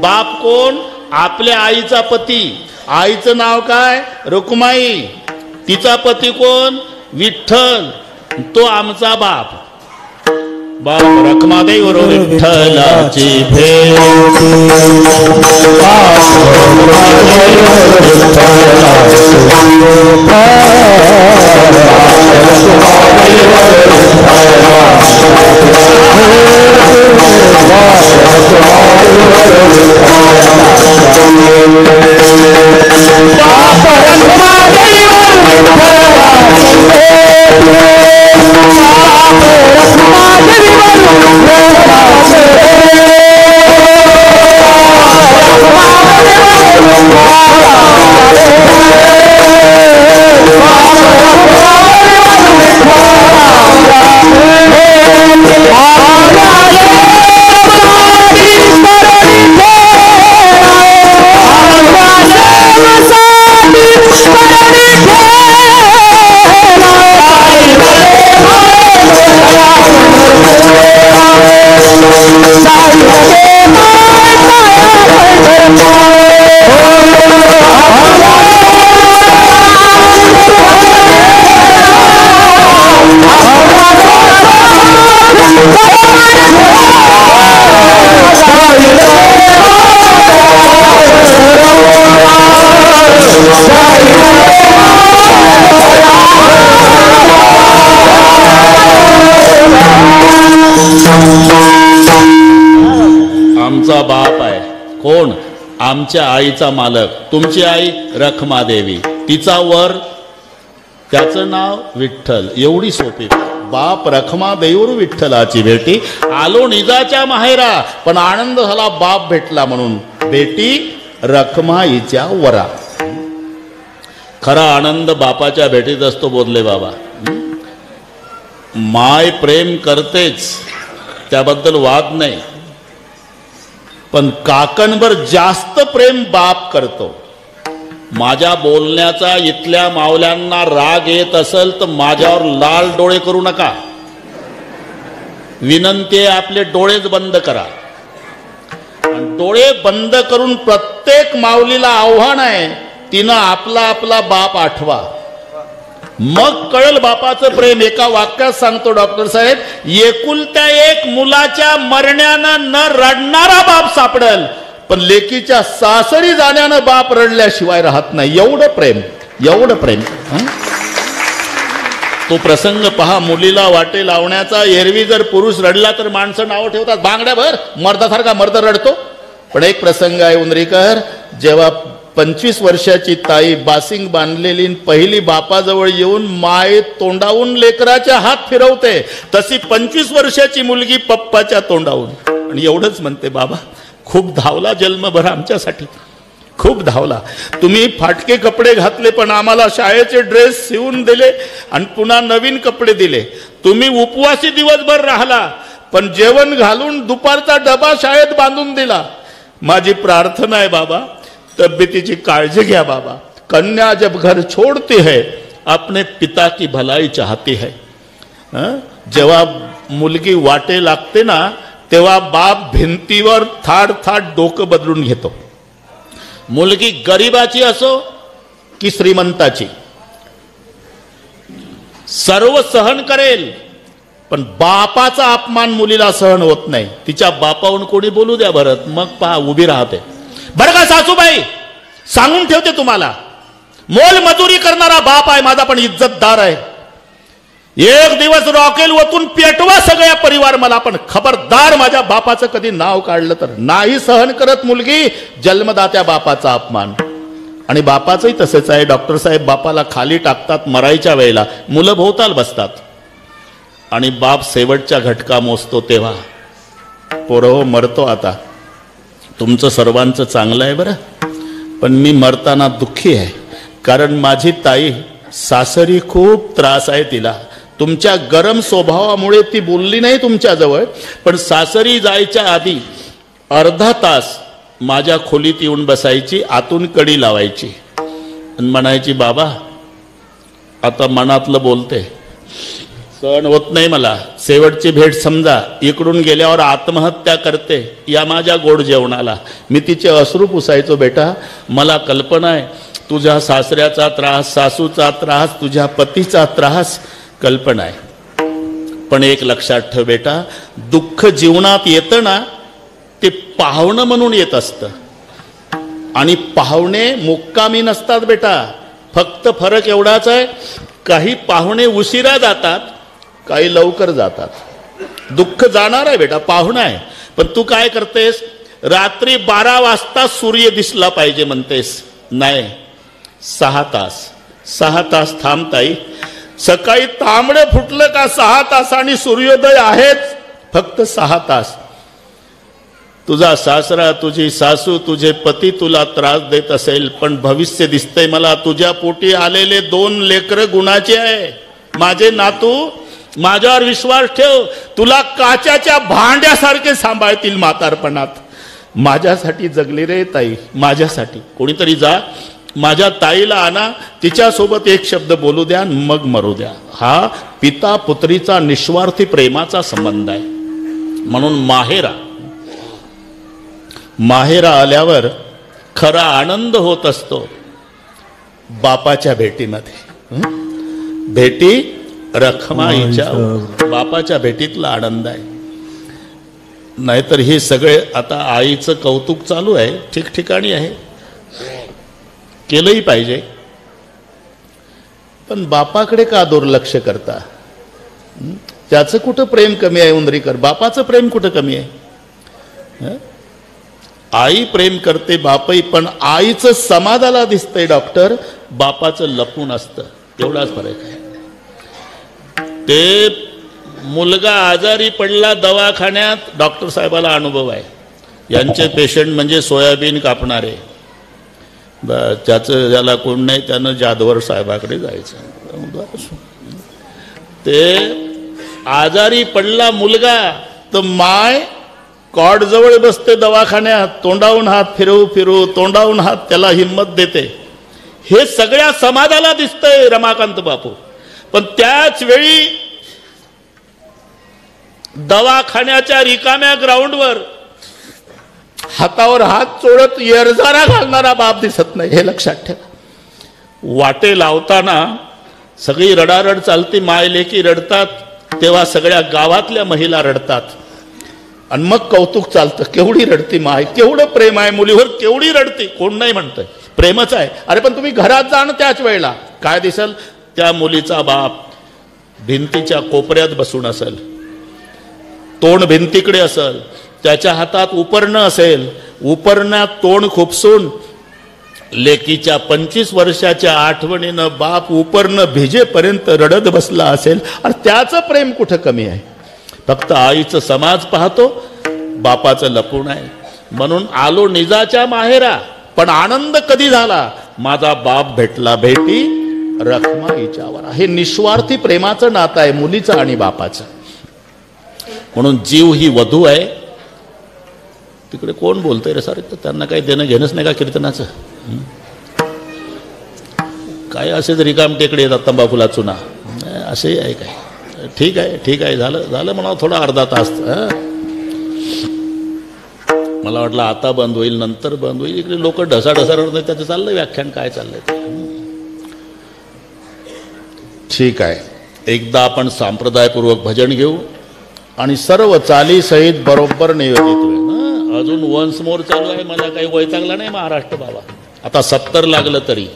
बाप कोण? आपल्या आईचा पती. आईचं नाव काय? रुक्माई. तिचा पती कोण? विठ्ठल. तो आमचा बाप. बाप रखमादेवी वर विठ्ठलाची भेट. आमचा बाप आहे. कोण? आमच्या आईचा मालक. तुमची आई रखमादेवी. तिचा वर, त्याचं नाव विठ्ठल. एवढी सोपी. बाप रखमादेवीवर विठ्ठलाची भेटी. आलो निजाच्या माहेरा. पण आनंद झाला बाप भेटला म्हणून. बेटी रखमा हिच्या वरा. खरा आनंद बापाच्या भेटीत असतो. बोधले बाबा. माय प्रेम करतेच, त्याबद्दल वाद नाही, पण काकांवर जास्त प्रेम बाप करतो. माझ्या बोलण्याचा इथल्या मावल्यांना राग येत असेल तर माझ्यावर लाल डोळे करू नका. विनंती आहे, आपले डोळेच बंद करा. डोळे बंद करून प्रत्येक माऊलीला आव्हान आहे, तिनं आपला आपला बाप आठवा, मग कळल बापाचं प्रेम. एका वाक्यात सांगतो डॉक्टर साहेब, एकुलत्या एक मुलाच्या मरण्यानं न रडणारा बाप सापडेल, पण लेकीच्या सासरी जाण्यानं बाप रडल्याशिवाय राहत नाही. एवढं प्रेम, एवढं प्रेम. तो प्रसंग पहा, मुलीला वाटे लावण्याचा. एरवी जर पुरुष रडला तर माणसं नावं ठेवतात, बांगड्या भर, मर्दासारखा मर्द रडतो. पण एक प्रसंग आहे उंदरीकर, जेव्हा 25 वर्षाची ताई बासिंग बांधलेली पहिली बापाजवळ येऊन माय तोंडावून लेकराच्या हात फिरवते, तशी 25 वर्षाची मुलगी पप्पाच्या तोंडावून. आणि एवढंच म्हणते, बाबा खूप धावला जन्मभर आमच्यासाठी, खूप धावला. तुम्ही फाटके कपडे घातले पण आम्हाला शाळेचे ड्रेस शिवून दिले आणि पुन्हा नवीन कपडे दिले. तुम्ही उपवासी दिवसभर राहिला पण जेवण घालून दुपारचा डबा शाळेत बांधून दिला. माझी प्रार्थना आहे बाबा, तब्येतीची काळजी घ्या बाबा. कन्या जब घर छोड़ती है अपने पिता की भलाई चाहती है. जेव्हा मुलगी वाटे लागते ना, तेव्हा बाप भिंतीवर थाड थाड डोकं बदलून घेतो. मुलगी गरिबाची असो की श्रीमंताची, सर्व सहन करेल, पण बापाचा अपमान मुलीला सहन होत नाही. तिच्या बापाहून कोणी बोलू द्या बरं, मग पहा उभी राहते. बरं का सासूबाई, सांगून ठेवते तुम्हाला, मोल मजुरी करणारा बाप आहे माझा, पण इज्जतदार आहे. एक दिवस रॉकेल ओतून पेटवा सगळ्या परिवार मला, पण खबरदार माझ्या बापाचं कधी नाव काढलं तर. नाही सहन करत मुलगी जन्मदात्या बापाचा अपमान. आणि बापाचंही तसंच आहे. डॉक्टर साहेब बापाला खाली टाकतात मरायच्या वेळेला, मुलं भोवताल बसतात आणि बाप शेवटच्या घटका मोजतो तेव्हा, पोरं मरतो आता, तुमचं सर्वांचं चांगलं आहे बरं, पण मी मरताना दुःखी आहे. कारण माझी ताई सासरी खूप त्रास आहे तिला. तुमच्या गरम स्वभावामुळे ती बोलली नाही तुमच्याजवळ, पण सासरी जायच्या आधी अर्धा तास माझ्या खोलीत येऊन बसायची, आतून कडी लावायची आणि म्हणायची, बाबा आता मनातलं बोलते, सहन होत नाही मला, शेवटची भेट समजा, इकडून गेल्यावर आत्महत्या करते या माझ्या गोड जेवणाला. मी तिचे अश्रू पुसायचो, बेटा मला कल्पना आहे तुझ्या सासऱ्याचा त्रास, सासूचा त्रास, तुझ्या पतीचा त्रास कल्पना आहे, पण एक लक्षात ठेव बेटा, दुःख जीवनात येतं ना ते पाहुणं म्हणून येत असतं, आणि पाहुणे मुक्कामी नसतात बेटा. फक्त फरक एवढाच आहे, काही पाहुणे उशिरा जातात, काही लवकर जातात. दुःख जाणार आहे बेटा, पाहुणा आहे, पण तू काय करतेस, रात्री 12 वाजता सूर्य दिसला पाहिजे म्हणतेस. नाही, 6 तास थांबताई. सकाळी तांबडे फुटलं का 6 तासांनी सूर्योदय आहेच, फक्त 6 तास. तुझा सासरा, तुझी सासू, तुझे पती तुला त्रास देत असेल, पण भविष्य दिसतंय मला, तुझ्या पोटी आलेले 2 लेकरं गुणाचे आहे. माझे नातू, माझ्यावर विश्वास ठेव, तुला काचाच्या भांड्यासारखे सांभाळतील म्हातारपणात. माझ्यासाठी जगली रे ताई, माझ्यासाठी. कोणीतरी जा, माझ्या ताईला आणा, तिच्यासोबत एक शब्द बोलू द्या, मग मरू द्या. हा पिता पुत्रीचा निस्वार्थी प्रेमाचा संबंध आहे. म्हणून माहेरा आल्यावर खरा आनंद होत असतो बापाच्या भेटीमध्ये. भेटी रखमाईच्या, बापाच्या भेटीतला आनंद आहे. नाहीतर हे सगळे आता आईचं कौतुक चालू आहे, ठिकठिकाणी आहे, केलंही पाहिजे, पण बापाकडे का दुर्लक्ष करता? त्याचं कुठं प्रेम कमी आहे उंदरीकर? बापाचं प्रेम कुठं कमी आहे? आई प्रेम करते, बापही, पण आईचं समाधाला दिसतंय डॉक्टर, बापाचं लपून असतं. एवढाच फरक आहे. ते मुलगा आजारी पडला दवाखान्यात, डॉक्टर साहेबाला अनुभव आहे, यांचे पेशंट म्हणजे सोयाबीन कापणारे, त्याचं ज्याला कोण नाही त्यानं जाधवर साहेबाकडे जायचं. ते आजारी पडला मुलगा तर माय कॉड जवळ बसते दवाखान्यात, तोंडावून हात फिरवू फिरवू, तोंडावून हात त्याला हिंमत देते. हे सगळ्या समाजाला दिसतंय रमाकांत बापू. पण त्याच वेळी दवाखान्याच्या रिकाम्या ग्राउंडवर हातावर हात चोळत येरझारा घालणारा बाप दिसत नाही, हे लक्षात ठेवा. वाटे लावताना सगळी रडारड चालती, मायलेकी रडतात, तेव्हा सगळ्या गावातल्या महिला रडतात आणि मग कौतुक चालतं. केवढी रडती माय, केवढं प्रेम आहे मुलीवर, केवढी रडती. कोण नाही म्हणतंय, प्रेमच आहे. अरे पण तुम्ही घरात जा ना, त्याच वेळेला काय दिसल, त्या मुलीचा बाप भिंतीच्या कोपऱ्यात बसून असेल, तोंड भिंतीकडे असेल, त्याच्या हातात उपरणं असेल, उपरण्यात तोंड खुपसून लेकीच्या 25 वर्षाच्या आठवणीनं बाप उपरणं भिजेपर्यंत रडत बसला असेल. आणि त्याचं प्रेम कुठं कमी आहे? फक्त आईचं समाज पाहतो, बापाचं लपून आहे. म्हणून आलो निजाच्या माहेरा, पण आनंद कधी झाला, माझा बाप भेटला, भेटी रखमा हिच्यावर. हे निस्वार्थी प्रेमाचं नातं आहे मुलीचं आणि बापाचं. म्हणून जीव ही वधू आहे. तिकडे कोण बोलतंय रे सारे, त्यांना काही देणं घेणंच नाही का कीर्तनाचं? काय असेच रिकाम टेकडे येतात तंबाखूला चुना, असे आहे काय? ठीक आहे ठीक आहे, झालं झालं म्हणा, थोडा अर्धा तास. मला वाटलं आता बंद होईल, नंतर बंद होईल. इकडे लोक ढसाढसा रडतात, त्याचं चाललंय व्याख्यान, काय चाललंय ते. ठीक आहे, एकदा आपण संप्रदायपूर्वक भजन घेऊ आणि सर्व चाली सहित बरोबर नियोजित होईल. अजून वन्स मोर चालू आहे, मला काही वैतागला नाही महाराष्ट्र बाबा. आता 70 लागलं तरी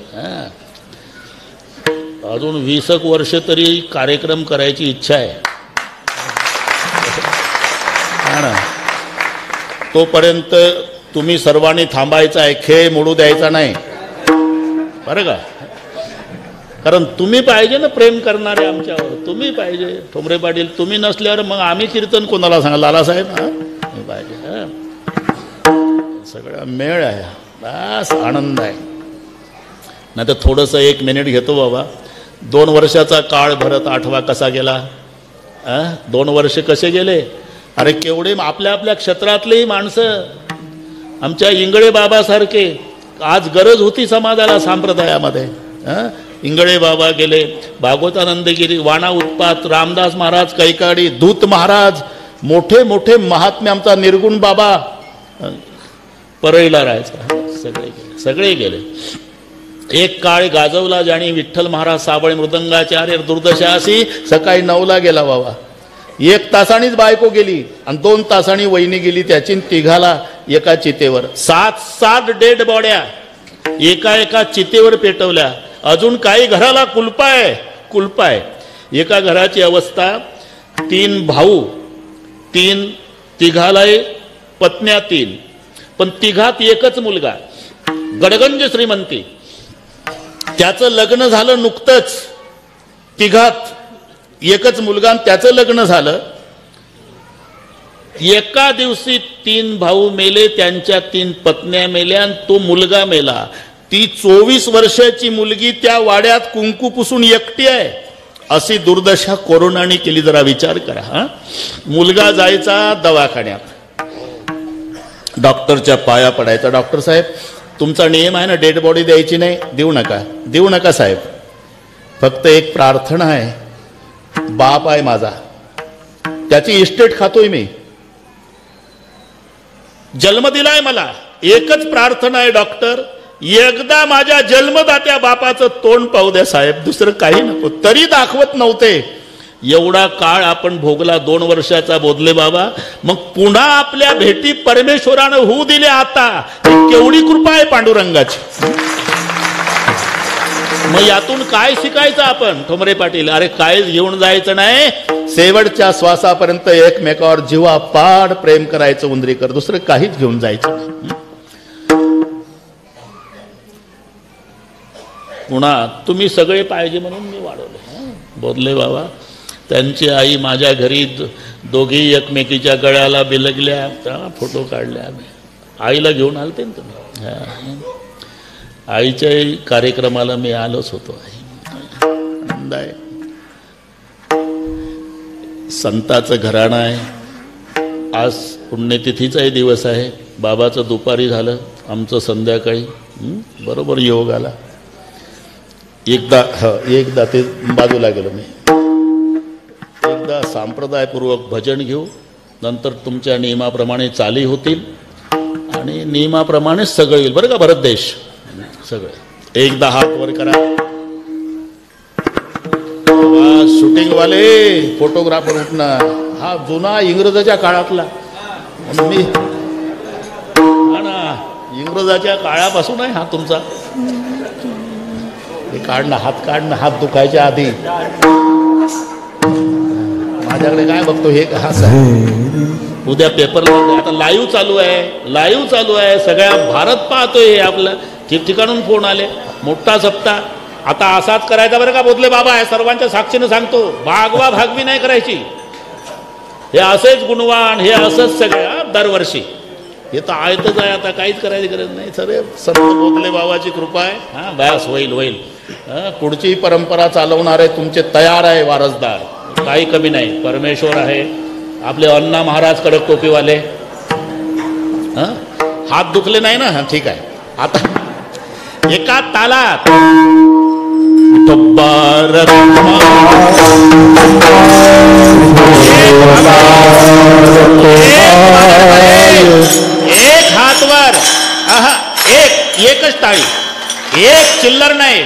अजून 20 वर्ष तरी कार्यक्रम करायची इच्छा आहे ना. तोपर्यंत तुम्ही सर्वांनी थांबायचं आहे, खेळ मोडू द्यायचा नाही बरं का. कारण तुम्ही पाहिजे ना प्रेम करणारे आमच्यावर, तुम्ही पाहिजे. ठोंबरे पाटील तुम्ही नसल्यावर मग आम्ही कीर्तन कोणाला सांगा? लालासाहेब पाहिजे. सगळा मेळ आहे, बस आनंद आहे. नाही तर थोडंसं 1 मिनिट घेतो बाबा. 2 वर्षाचा काळ भरत आठवा कसा गेला? 2 वर्ष कसे गेले? अरे केवढे आपल्या आपल्या क्षेत्रातलेही माणसं, आमच्या इंगळे बाबासारखे, आज गरज होती समाजाला संप्रदायामध्ये. इंगळे बाबा गेले, भागवतानंद गिरी, वाणा उत्पात, रामदास महाराज कैकाडी, दूत महाराज, मोठे मोठे महात्मे, आमचा निर्गुण बाबा परळीला राहायचा. सगळे गेले, सगळे गेले. एक काळ गाजवला ज्याने विठ्ठल महाराज साबळे मृदंगाचार्य, दुर्दशा अशी. सकाळी 9ला गेला बाबा, 1 तासानीच बायको गेली आणि 2 तासांनी वहिनी गेली त्याची. 3घाला एका चितेवर 7 डेड बॉड्या एका एका चितेवर पेटवल्या. अजून काही घराला कुलपाय. एका घराची अवस्था, 3 भाऊ, 3घाला पत्न्या 3, पण 3घात एकच मुलगा, गडगंज श्रीमंती. त्याचं लग्न झालं नुकतंच. 3घात एकच मुलगा, त्याचं लग्न झालं. एका दिवशी 3 भाऊ मेले, त्यांच्या 3 पत्न्या मेल्या आणि तो मुलगा मेला. ती 24 वर्षाची मुलगी त्या वाड्यात कुंकू पुसून एकटी आहे. अशी दुर्दशा कोरोनाने केली. जरा विचार करा. मुलगा जायचा दवाखान्यात, डॉक्टरच्या पाया पडायचा. डॉक्टर साहेब तुमचा नियम आहे ना, डेड बॉडी द्यायची नाही. देऊ नका साहेब, फक्त एक प्रार्थना आहे. बाप आहे माझा, त्याची इस्टेट खातोय मी, जन्म दिलाय मला. एकच प्रार्थना आहे डॉक्टर, एकदा माझ्या जन्मदात्या बापाचं तोंड पाहू द्या साहेब, दुसरं काही नको. तरी दाखवत नव्हते. एवढा काळ आपण भोगला, 2 वर्षाचा बोधले बाबा. मग पुन्हा आपल्या भेटी परमेश्वरानं होऊ दिले. आता केवढी कृपा आहे पांडुरंगाची. मग यातून काय शिकायचं आपण ठोंबरे पाटील? अरे काहीच घेऊन जायचं नाही, शेवटच्या श्वासापर्यंत एकमेकावर जीवापाड प्रेम करायचं उंदरीकर, दुसरं काहीच घेऊन जायचं नाही. पुन्हा तुम्ही सगळे पाहिजे म्हणून मी वाढवले. बोधले बाबा, त्यांची आई माझ्या घरी, दोघी एकमेकीच्या गळ्याला बिलगल्या, फोटो काढल्या. आईला घेऊन आलते ना तुम्ही? आईच्याही कार्यक्रमाला मी आलोच होतो. आनंद आहे. संताचं घराणं आहे. आज पुण्यतिथीचाही दिवस आहे. बाबाचं दुपारी झालं, आमचं संध्याकाळी. बरोबर योग आला. एकदा ते बाजूला गेलो मी. एकदा संप्रदायपूर्वक भजन घेऊ, नंतर तुमच्या नियमाप्रमाणे चाली होतील आणि नियमाप्रमाणे सगळं येईल बरं का. भरत देश सगळं. एकदा हात वर करा. शूटिंगवाले फोटोग्राफर उठणार. हा जुना इंग्रजाच्या काळातला मी हा ना, इंग्रजाच्या काळापासून आहे हा तुमचा. हे काढणं, हात काढणं, हात दुखायच्या आधी. माझ्याकडे काय बघतो हे का. उद्या पेपरला आता लाईव्ह चालू आहे, लाईव्ह चालू आहे. सगळ्या भारत पाहतोय हे. आपलं ठिकठिकाणून फोन आले. मोठा सप्ताह आता असाच करायचा बरं का. बोधले बाबा आहे, सर्वांच्या साक्षीनं सांगतो. भागवा भागवी नाही करायची. हे असेच गुणवान, हे असंच सगळ्या दरवर्षी. हे तर आहेतच आहे. आता काहीच करायची गरज नाही. सरे संत बोधले बाबाची कृपा आहे. हां बस होईल. पुढची परंपरा चालवणारे तुमचे तयार आहे वारसदार. काही कमी नाही. परमेश्वर आहे. आपले अण्णा महाराज कडक टोपीवाले. हात दुखले नाही ना. ठीक आहे. आता एका तालात एक हातवर एकच टाळी. एक चिल्लर नाही.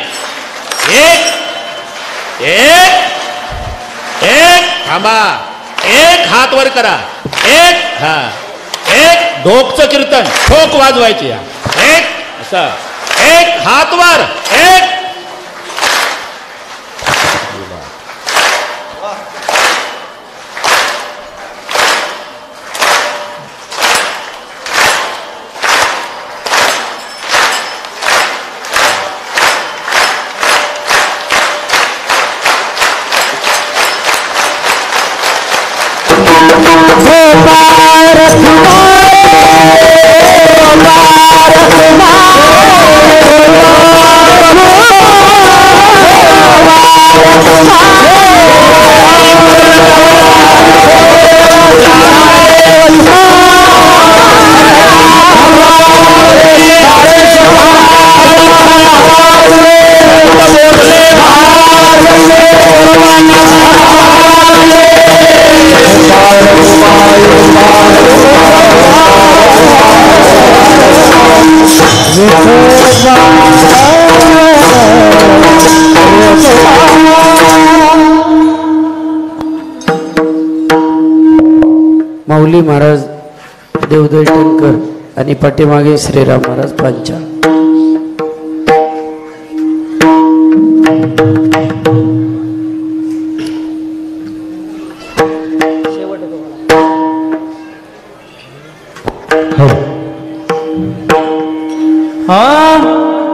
एक थांबा. एक हात वर करा. एक ढोकचं कीर्तन ठोक वाजवायची. एक असा एक हात वर. एक माऊली महाराज देवदय टंकर आणि पाठीमागे श्रीराम महाराज पांचाळ.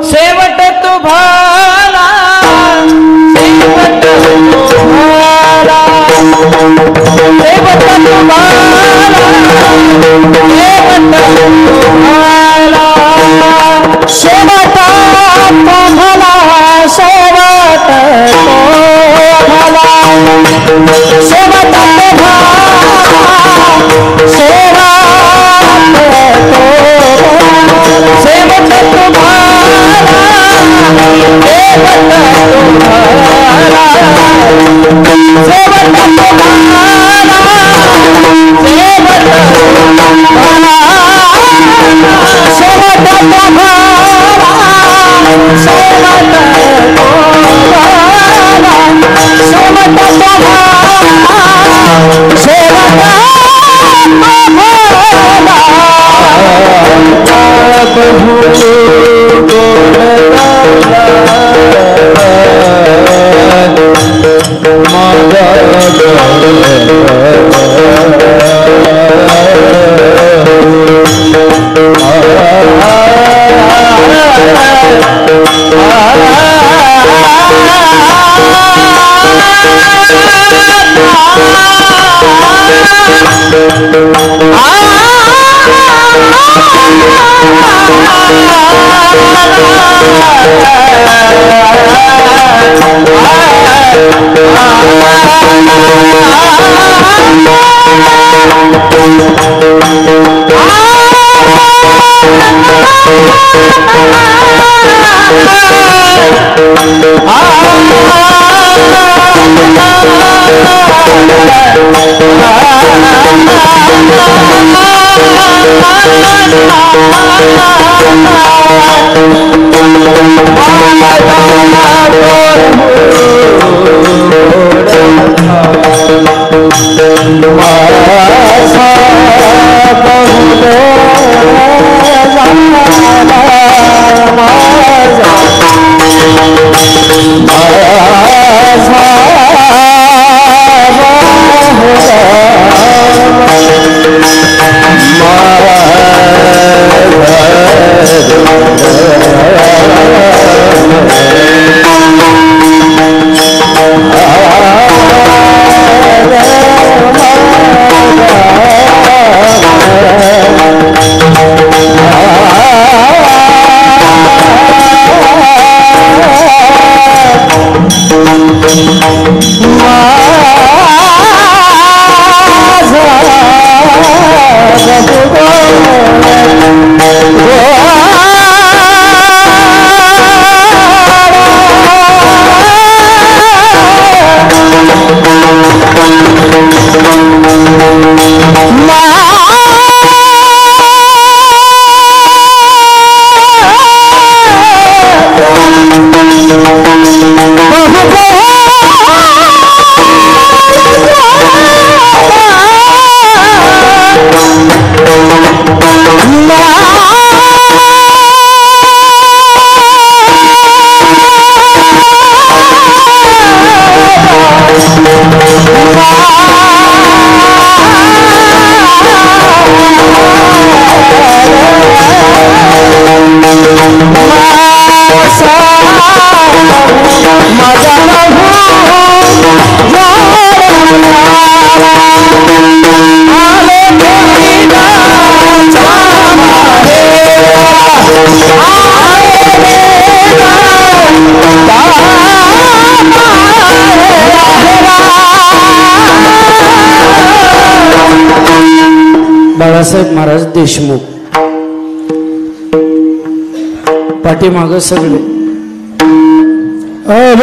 शेवट तुम्हाला शेवट तुम्हाला शेवट तुम्हाला शेवट तुम्हाला शेवट तुम्हाला शेवट Ah बाळासाहेब महाराज देशमुख पाठीमाग सगळे Oh,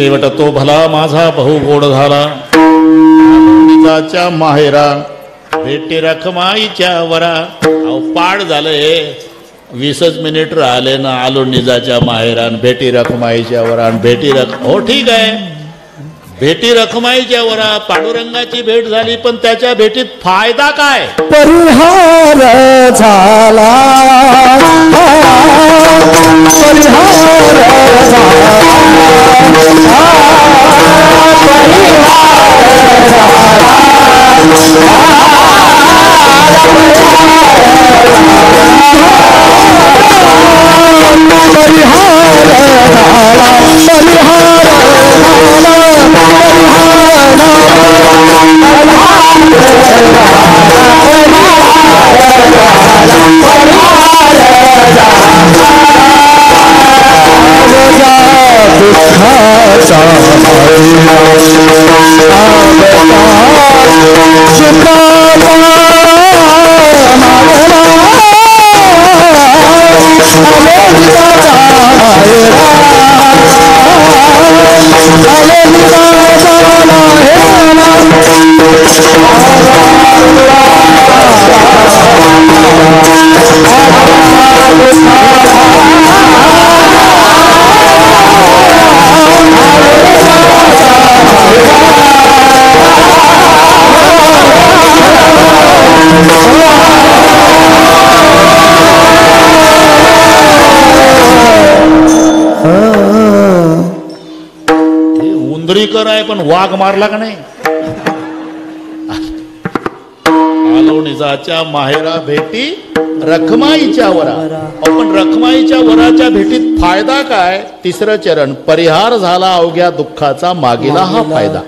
शेवट तो भला माझा बहु गोड झाला निजाच्या माहेरा भेटे रखमाईच्या वरा. अहो पाड झालं हे. 20च मिनिट राहिले ना आलो निजाच्या माहेरान भेटी रखमाईच्या वरा. भेटी हो ठीक आहे, भेटी रखमाईच्या वरा पांडुरंगाची भेट झाली, पण त्याच्या भेटीत फायदा काय? परिहार झाला आहे, पण वाघ मारला का नाही? आलो निजाच्या माहेरा भेटी रखमाईच्या वरा. पण रखमाईच्या वराच्या भेटीत फायदा काय? तिसरं चरण, परिहार झाला अवघ्या दुःखाचा मागीला हा फायदा.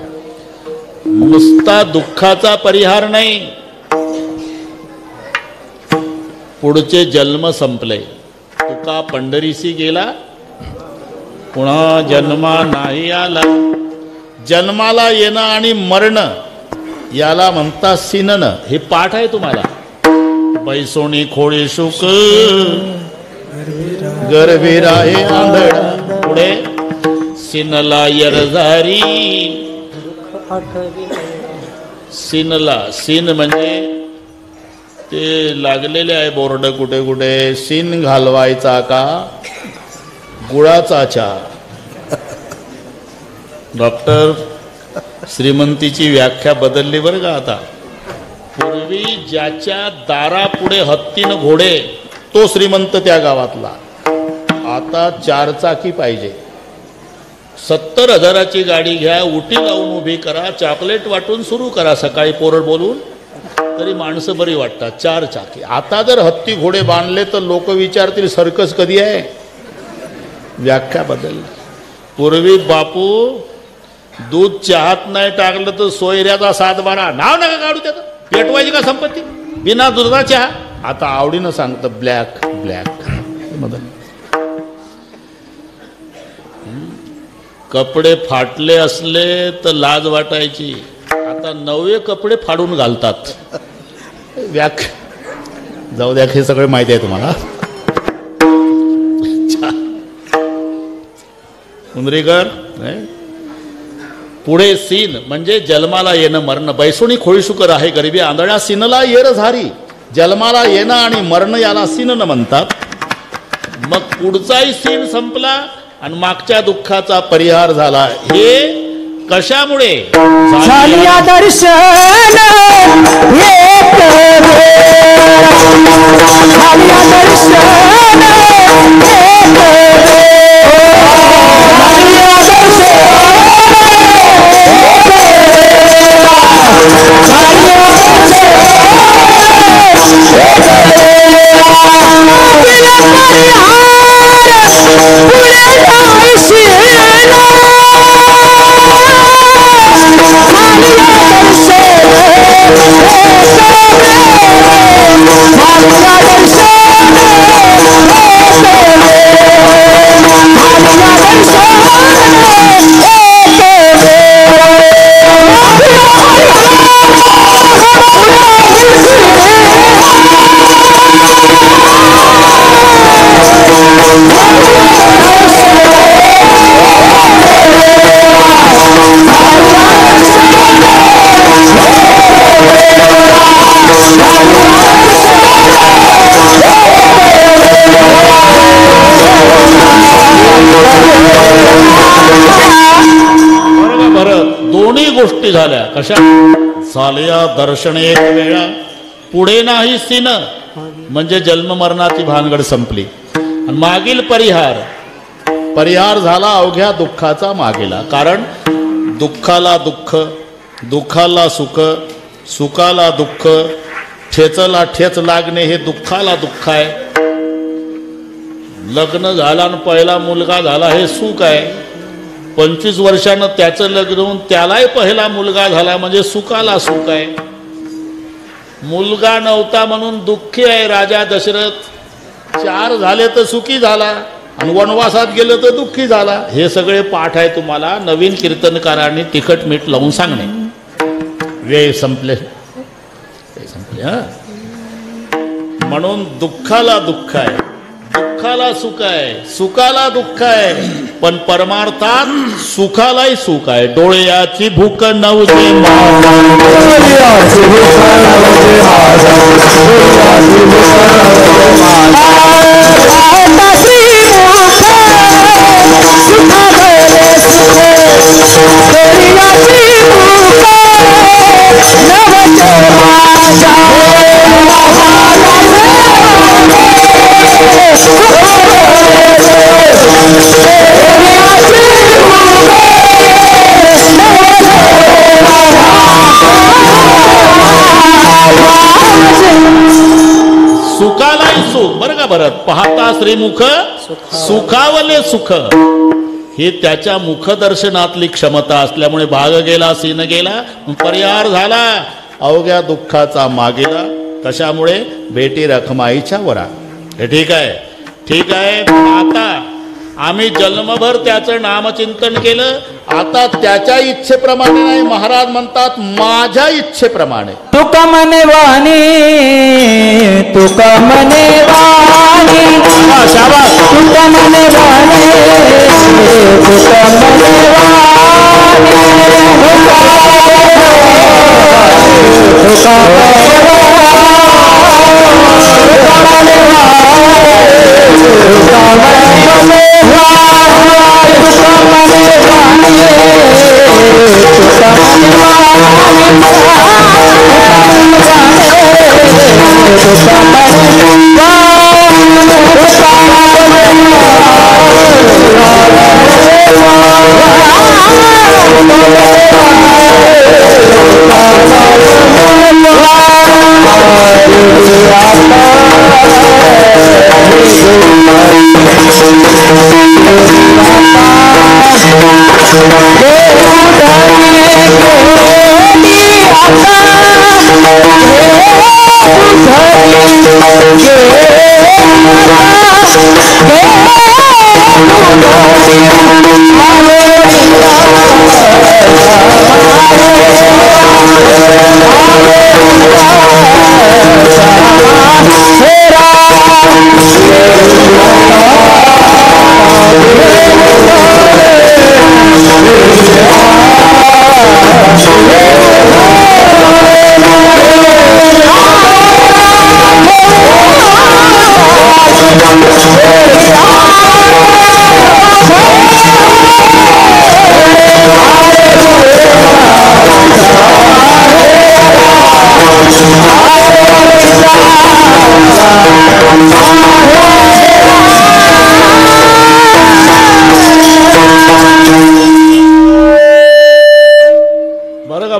नुसता दुःखाचा परिहार नाही, पुढचे जन्म संपले. तुका पंढरीसी गेला, पुन्हा जन्मा नाही आला. जन्माला येणं आणि मरण याला म्हणता सिनन. हे पाठ आहे तुम्हाला. बैसोणी खोळी शुक गरबीरा हे आंधळा. पुढे सिनला यरझारी. सिनला, सिन म्हणजे ते लागलेले आहे बोर्ड कुठे कुठे. सिन घालवायचा का गुळाचा चहा. डॉक्टर श्रीमंतीची व्याख्या बदलली बरं का आता. पूर्वी ज्याच्या दारापुढे हत्तीन घोडे तो श्रीमंत त्या गावातला. आता 4 चाकी पाहिजे. 70,000ची गाडी घ्या, उटी लावून उभी करा, चॉकलेट वाटून सुरू करा सकाळी पोरं बोलून, तरी माणसं बरी वाटतात. 4 चाकी. आता जर हत्ती घोडे बांधले तर लोक विचारतील सर्कस कधी आहे. व्याख्या बदलली. पूर्वी बापू दूध चहात नाही टाकलं तर सोयऱ्याचा 7-12 नाव नका काढू. त्याचं पेटवायची का संपत्ती बिना दुधाचा चहा. आता आवडीनं सांगतं ब्लॅक ब्लॅक. कपडे फाटले असले तर लाज वाटायची. आता नवे कपडे फाडून घालतात. जाऊ द्या, हे सगळे माहिती आहे तुम्हाला. उंदरीकर. पुढे सीन म्हणजे जन्माला येणं मरण. बैसोणी खोळीशुकर आहे गरिबी आंधळ्या. सिनला येर झारी. जन्माला येणं आणि मरण याला सिनन म्हणतात. मग पुढचाही सीन संपला आणि मागच्या दुःखाचा परिहार झाला. हे कशामुळे झालिया दर्शन झालिया दर्शन झाल्या. कशा झाल्या दर्शन एक वेळा पुढे नाही सीन, म्हणजे जन्म मरणाची भानगड संपली. आणि मागील परिहार झाला अवघ्या दुःखाचा मागेला. कारण दुःखाला दुःख, दुःखाला सुख, सुखाला दुःख, ठेचला ठेच लागणे हे दुःखाला दुःख आहे. लग्न झाला आणि पहिला मुलगा झाला हे सुख आहे. 25 वर्षानं त्याचं लग्न होऊन त्यालाही पहिला मुलगा झाला म्हणजे सुखाला सुख आहे. मुलगा नव्हता म्हणून दुःखी आहे राजा दशरथ. 4 झाले तर सुखी झाला आणि वनवासात गेलं तर दुःखी झाला. हे सगळे पाठ आहे तुम्हाला नवीन कीर्तनकारांनी तिखट मीठ लावून सांगणे. वेळ संपले हा. म्हणून दुःखाला दुःख आहे, दुःखाला सुख आहे, सुखाला दुःख आहे, पण परमार्थात सुखालाही सुख आहे. डोळ्याची भूक नव्हते सुखालाही सुख. बरं का भरत, पाहता श्रीमुख सुखावले सुख. हे त्याच्या मुखदर्शनातली क्षमता असल्यामुळे भाग गेला सीन गेला, परिहार झाला अवघ्या दुःखाचा मागेला. कशामुळे भेटी रखमाईच्या वरा. हे ठीक आहे, ठीक आहे. आता आम्ही जन्मभर त्याचं नामचिंतन केलं. आता त्याच्या इच्छेप्रमाणे नाही, महाराज म्हणतात माझ्या इच्छेप्रमाणे. तुका मने वाणी, तुका मने वाणी, शाबास. तुका मने वाणी, तुका मने वाणी,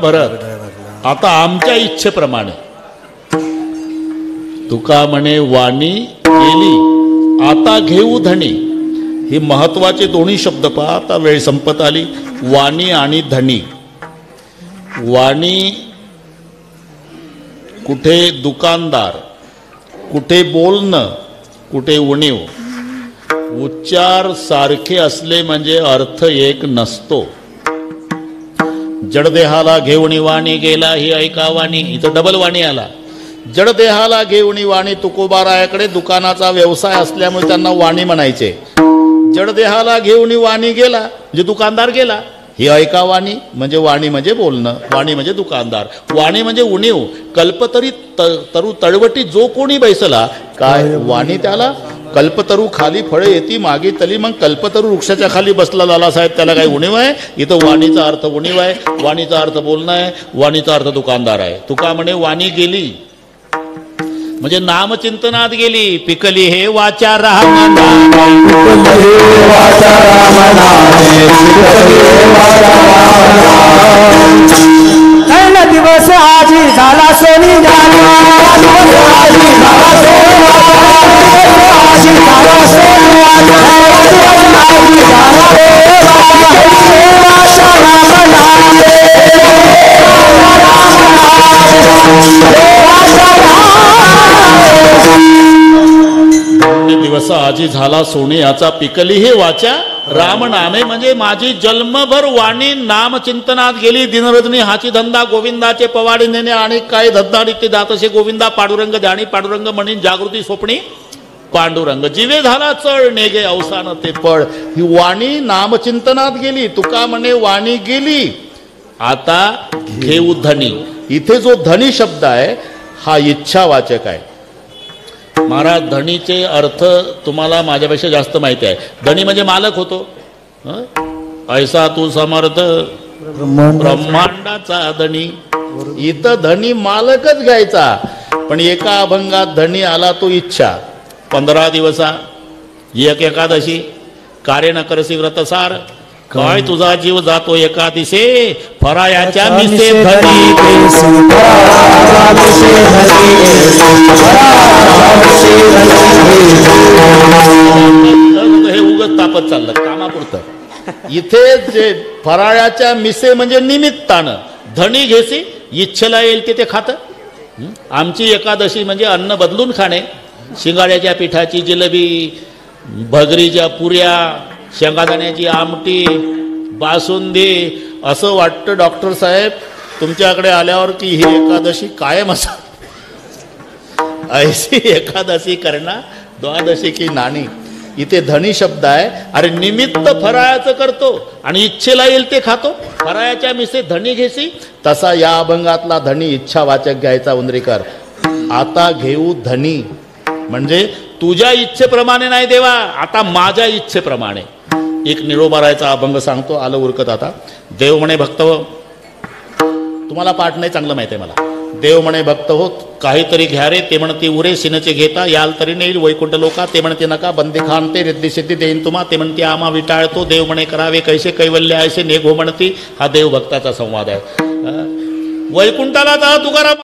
भरत. आता आमच्या इच्छेप्रमाणे. तुका म्हणे वाणी गेली आता घेऊ धणी. ही महत्वाचे दोन्ही शब्द पहा. आता वेळ संपत आली. वाणी आणि धनी. वाणी कुठे दुकानदार, कुठे बोलणं, कुठे उणीव. उच्चार सारखे असले म्हणजे अर्थ एक नसतो. जडदेहाला घेऊन वाणी गेला ही ऐका वाणी. इथं डबल वाणी आला. जडदेहाला घेऊन वाणी. तुकोबारायाकडे दुकानाचा व्यवसाय असल्यामुळे त्यांना वाणी म्हणायचे. जडदेहाला घेऊन वाणी गेला म्हणजे दुकानदार गेला. ही ऐका वाणी म्हणजे वाणी म्हणजे बोलणं, वाणी म्हणजे दुकानदार, वाणी म्हणजे उणीव. कल्पतरी तरु तळवटी जो कोणी बैसला काय वाणी त्याला कल्पतरू खाली फळे येती मागे तली. मग कल्पतरू वृक्षाच्या खाली बसला लालासाहेब, त्याला काही उणीव आहे? इथं वाणीचा अर्थ उणीव आहे, वाणीचा अर्थ बोलणं आहे, वाणीचा अर्थ दुकानदार आहे. तुका म्हणे वाणी गेली म्हणजे नामचिंतनात गेली. पिकली हे वाचा राम दिवस आजी झाला सोनी दिवस आजी झाला सोने याचा पिकली हे वाचा राम नामे. म्हणजे माझी जन्मभर वाणी नामचिंतनात गेली. दिनरजनी हाची धंदा गोविंदाचे पवाडी नेणे आणि काय धंदा नित्य जात असे गोविंदा. पांडुरंग ध्यानी पांडुरंग म्हणीन जागृती स्वप्नी पांडुरंग. जीवे झाला चळ नेगे अवसान ते पळ. ही वाणी नामचिंतनात गेली. तुका म्हणे वाणी गेली आता घेऊ धनी. इथे जो धनी शब्द आहे हा इच्छावाचक आहे. महाराज धनीचे अर्थ तुम्हाला माझ्यापेक्षा जास्त माहिती आहे. धनी म्हणजे मालक होतो. ऐसा तू समर्थ ब्रह्मांडाचा धनी. इथं धनी मालकच घ्यायचा. पण एका अभंगात धनी आला तो इच्छा. 15 दिवसा एक एकादशी कार्य न करसी व्रतसार. काय तुझा जीव जातो एकादिशे फरायाच्या मिसे धनी. हे उगत तापत चाललं कामापुरतं. इथे जे फराळाच्या मिसे म्हणजे निमित्तानं. धनी घेसी इच्छेला येईल ते खातं. आमची एकादशी म्हणजे अन्न बदलून खाणे. शिंगाड्याच्या पिठाची जिलेबी, भगरीच्या पुऱ्या, शेंगादाण्याची आमटी, बासुंदी. असं वाटतं डॉक्टर साहेब तुमच्याकडे आल्यावर की ही एकादशी कायम असा. ऐसी एकादशी करणार द्वादशी की नाणी. इथे धनी शब्द आहे. अरे निमित्त फराळाचं करतो आणि इच्छेला येईल ते खातो. फराळाच्या मिसे धनी घेसी. तसा या अभंगातला धनी इच्छावाचक घ्यायचा उंदरीकर. आता घेऊ धनी म्हणजे तुझ्या इच्छेप्रमाणे नाही देवा, आता माझ्या इच्छेप्रमाणे. एक निरोबारायचा अभंग सांगतो आलं उरकत आता. देव म्हणे भक्त हो. तुम्हाला पाठ नाही चांगलं माहिती आहे मला. देव म्हणे भक्त हो काहीतरी घ्या रे. ते म्हणते उरे सिनचे घेता याल तरी नाही वैकुंठ लोका. ते म्हणते नका बंदी खानते रिद्धी सिद्धी देईन तुम्हा. ते म्हणते आम्हा विटाळतो. देव म्हणे करावे कैसे कैवल्य ऐसे नेघो म्हणती. हा देव भक्ताचा संवाद आहे. वैकुंठाला जा तुकाराम.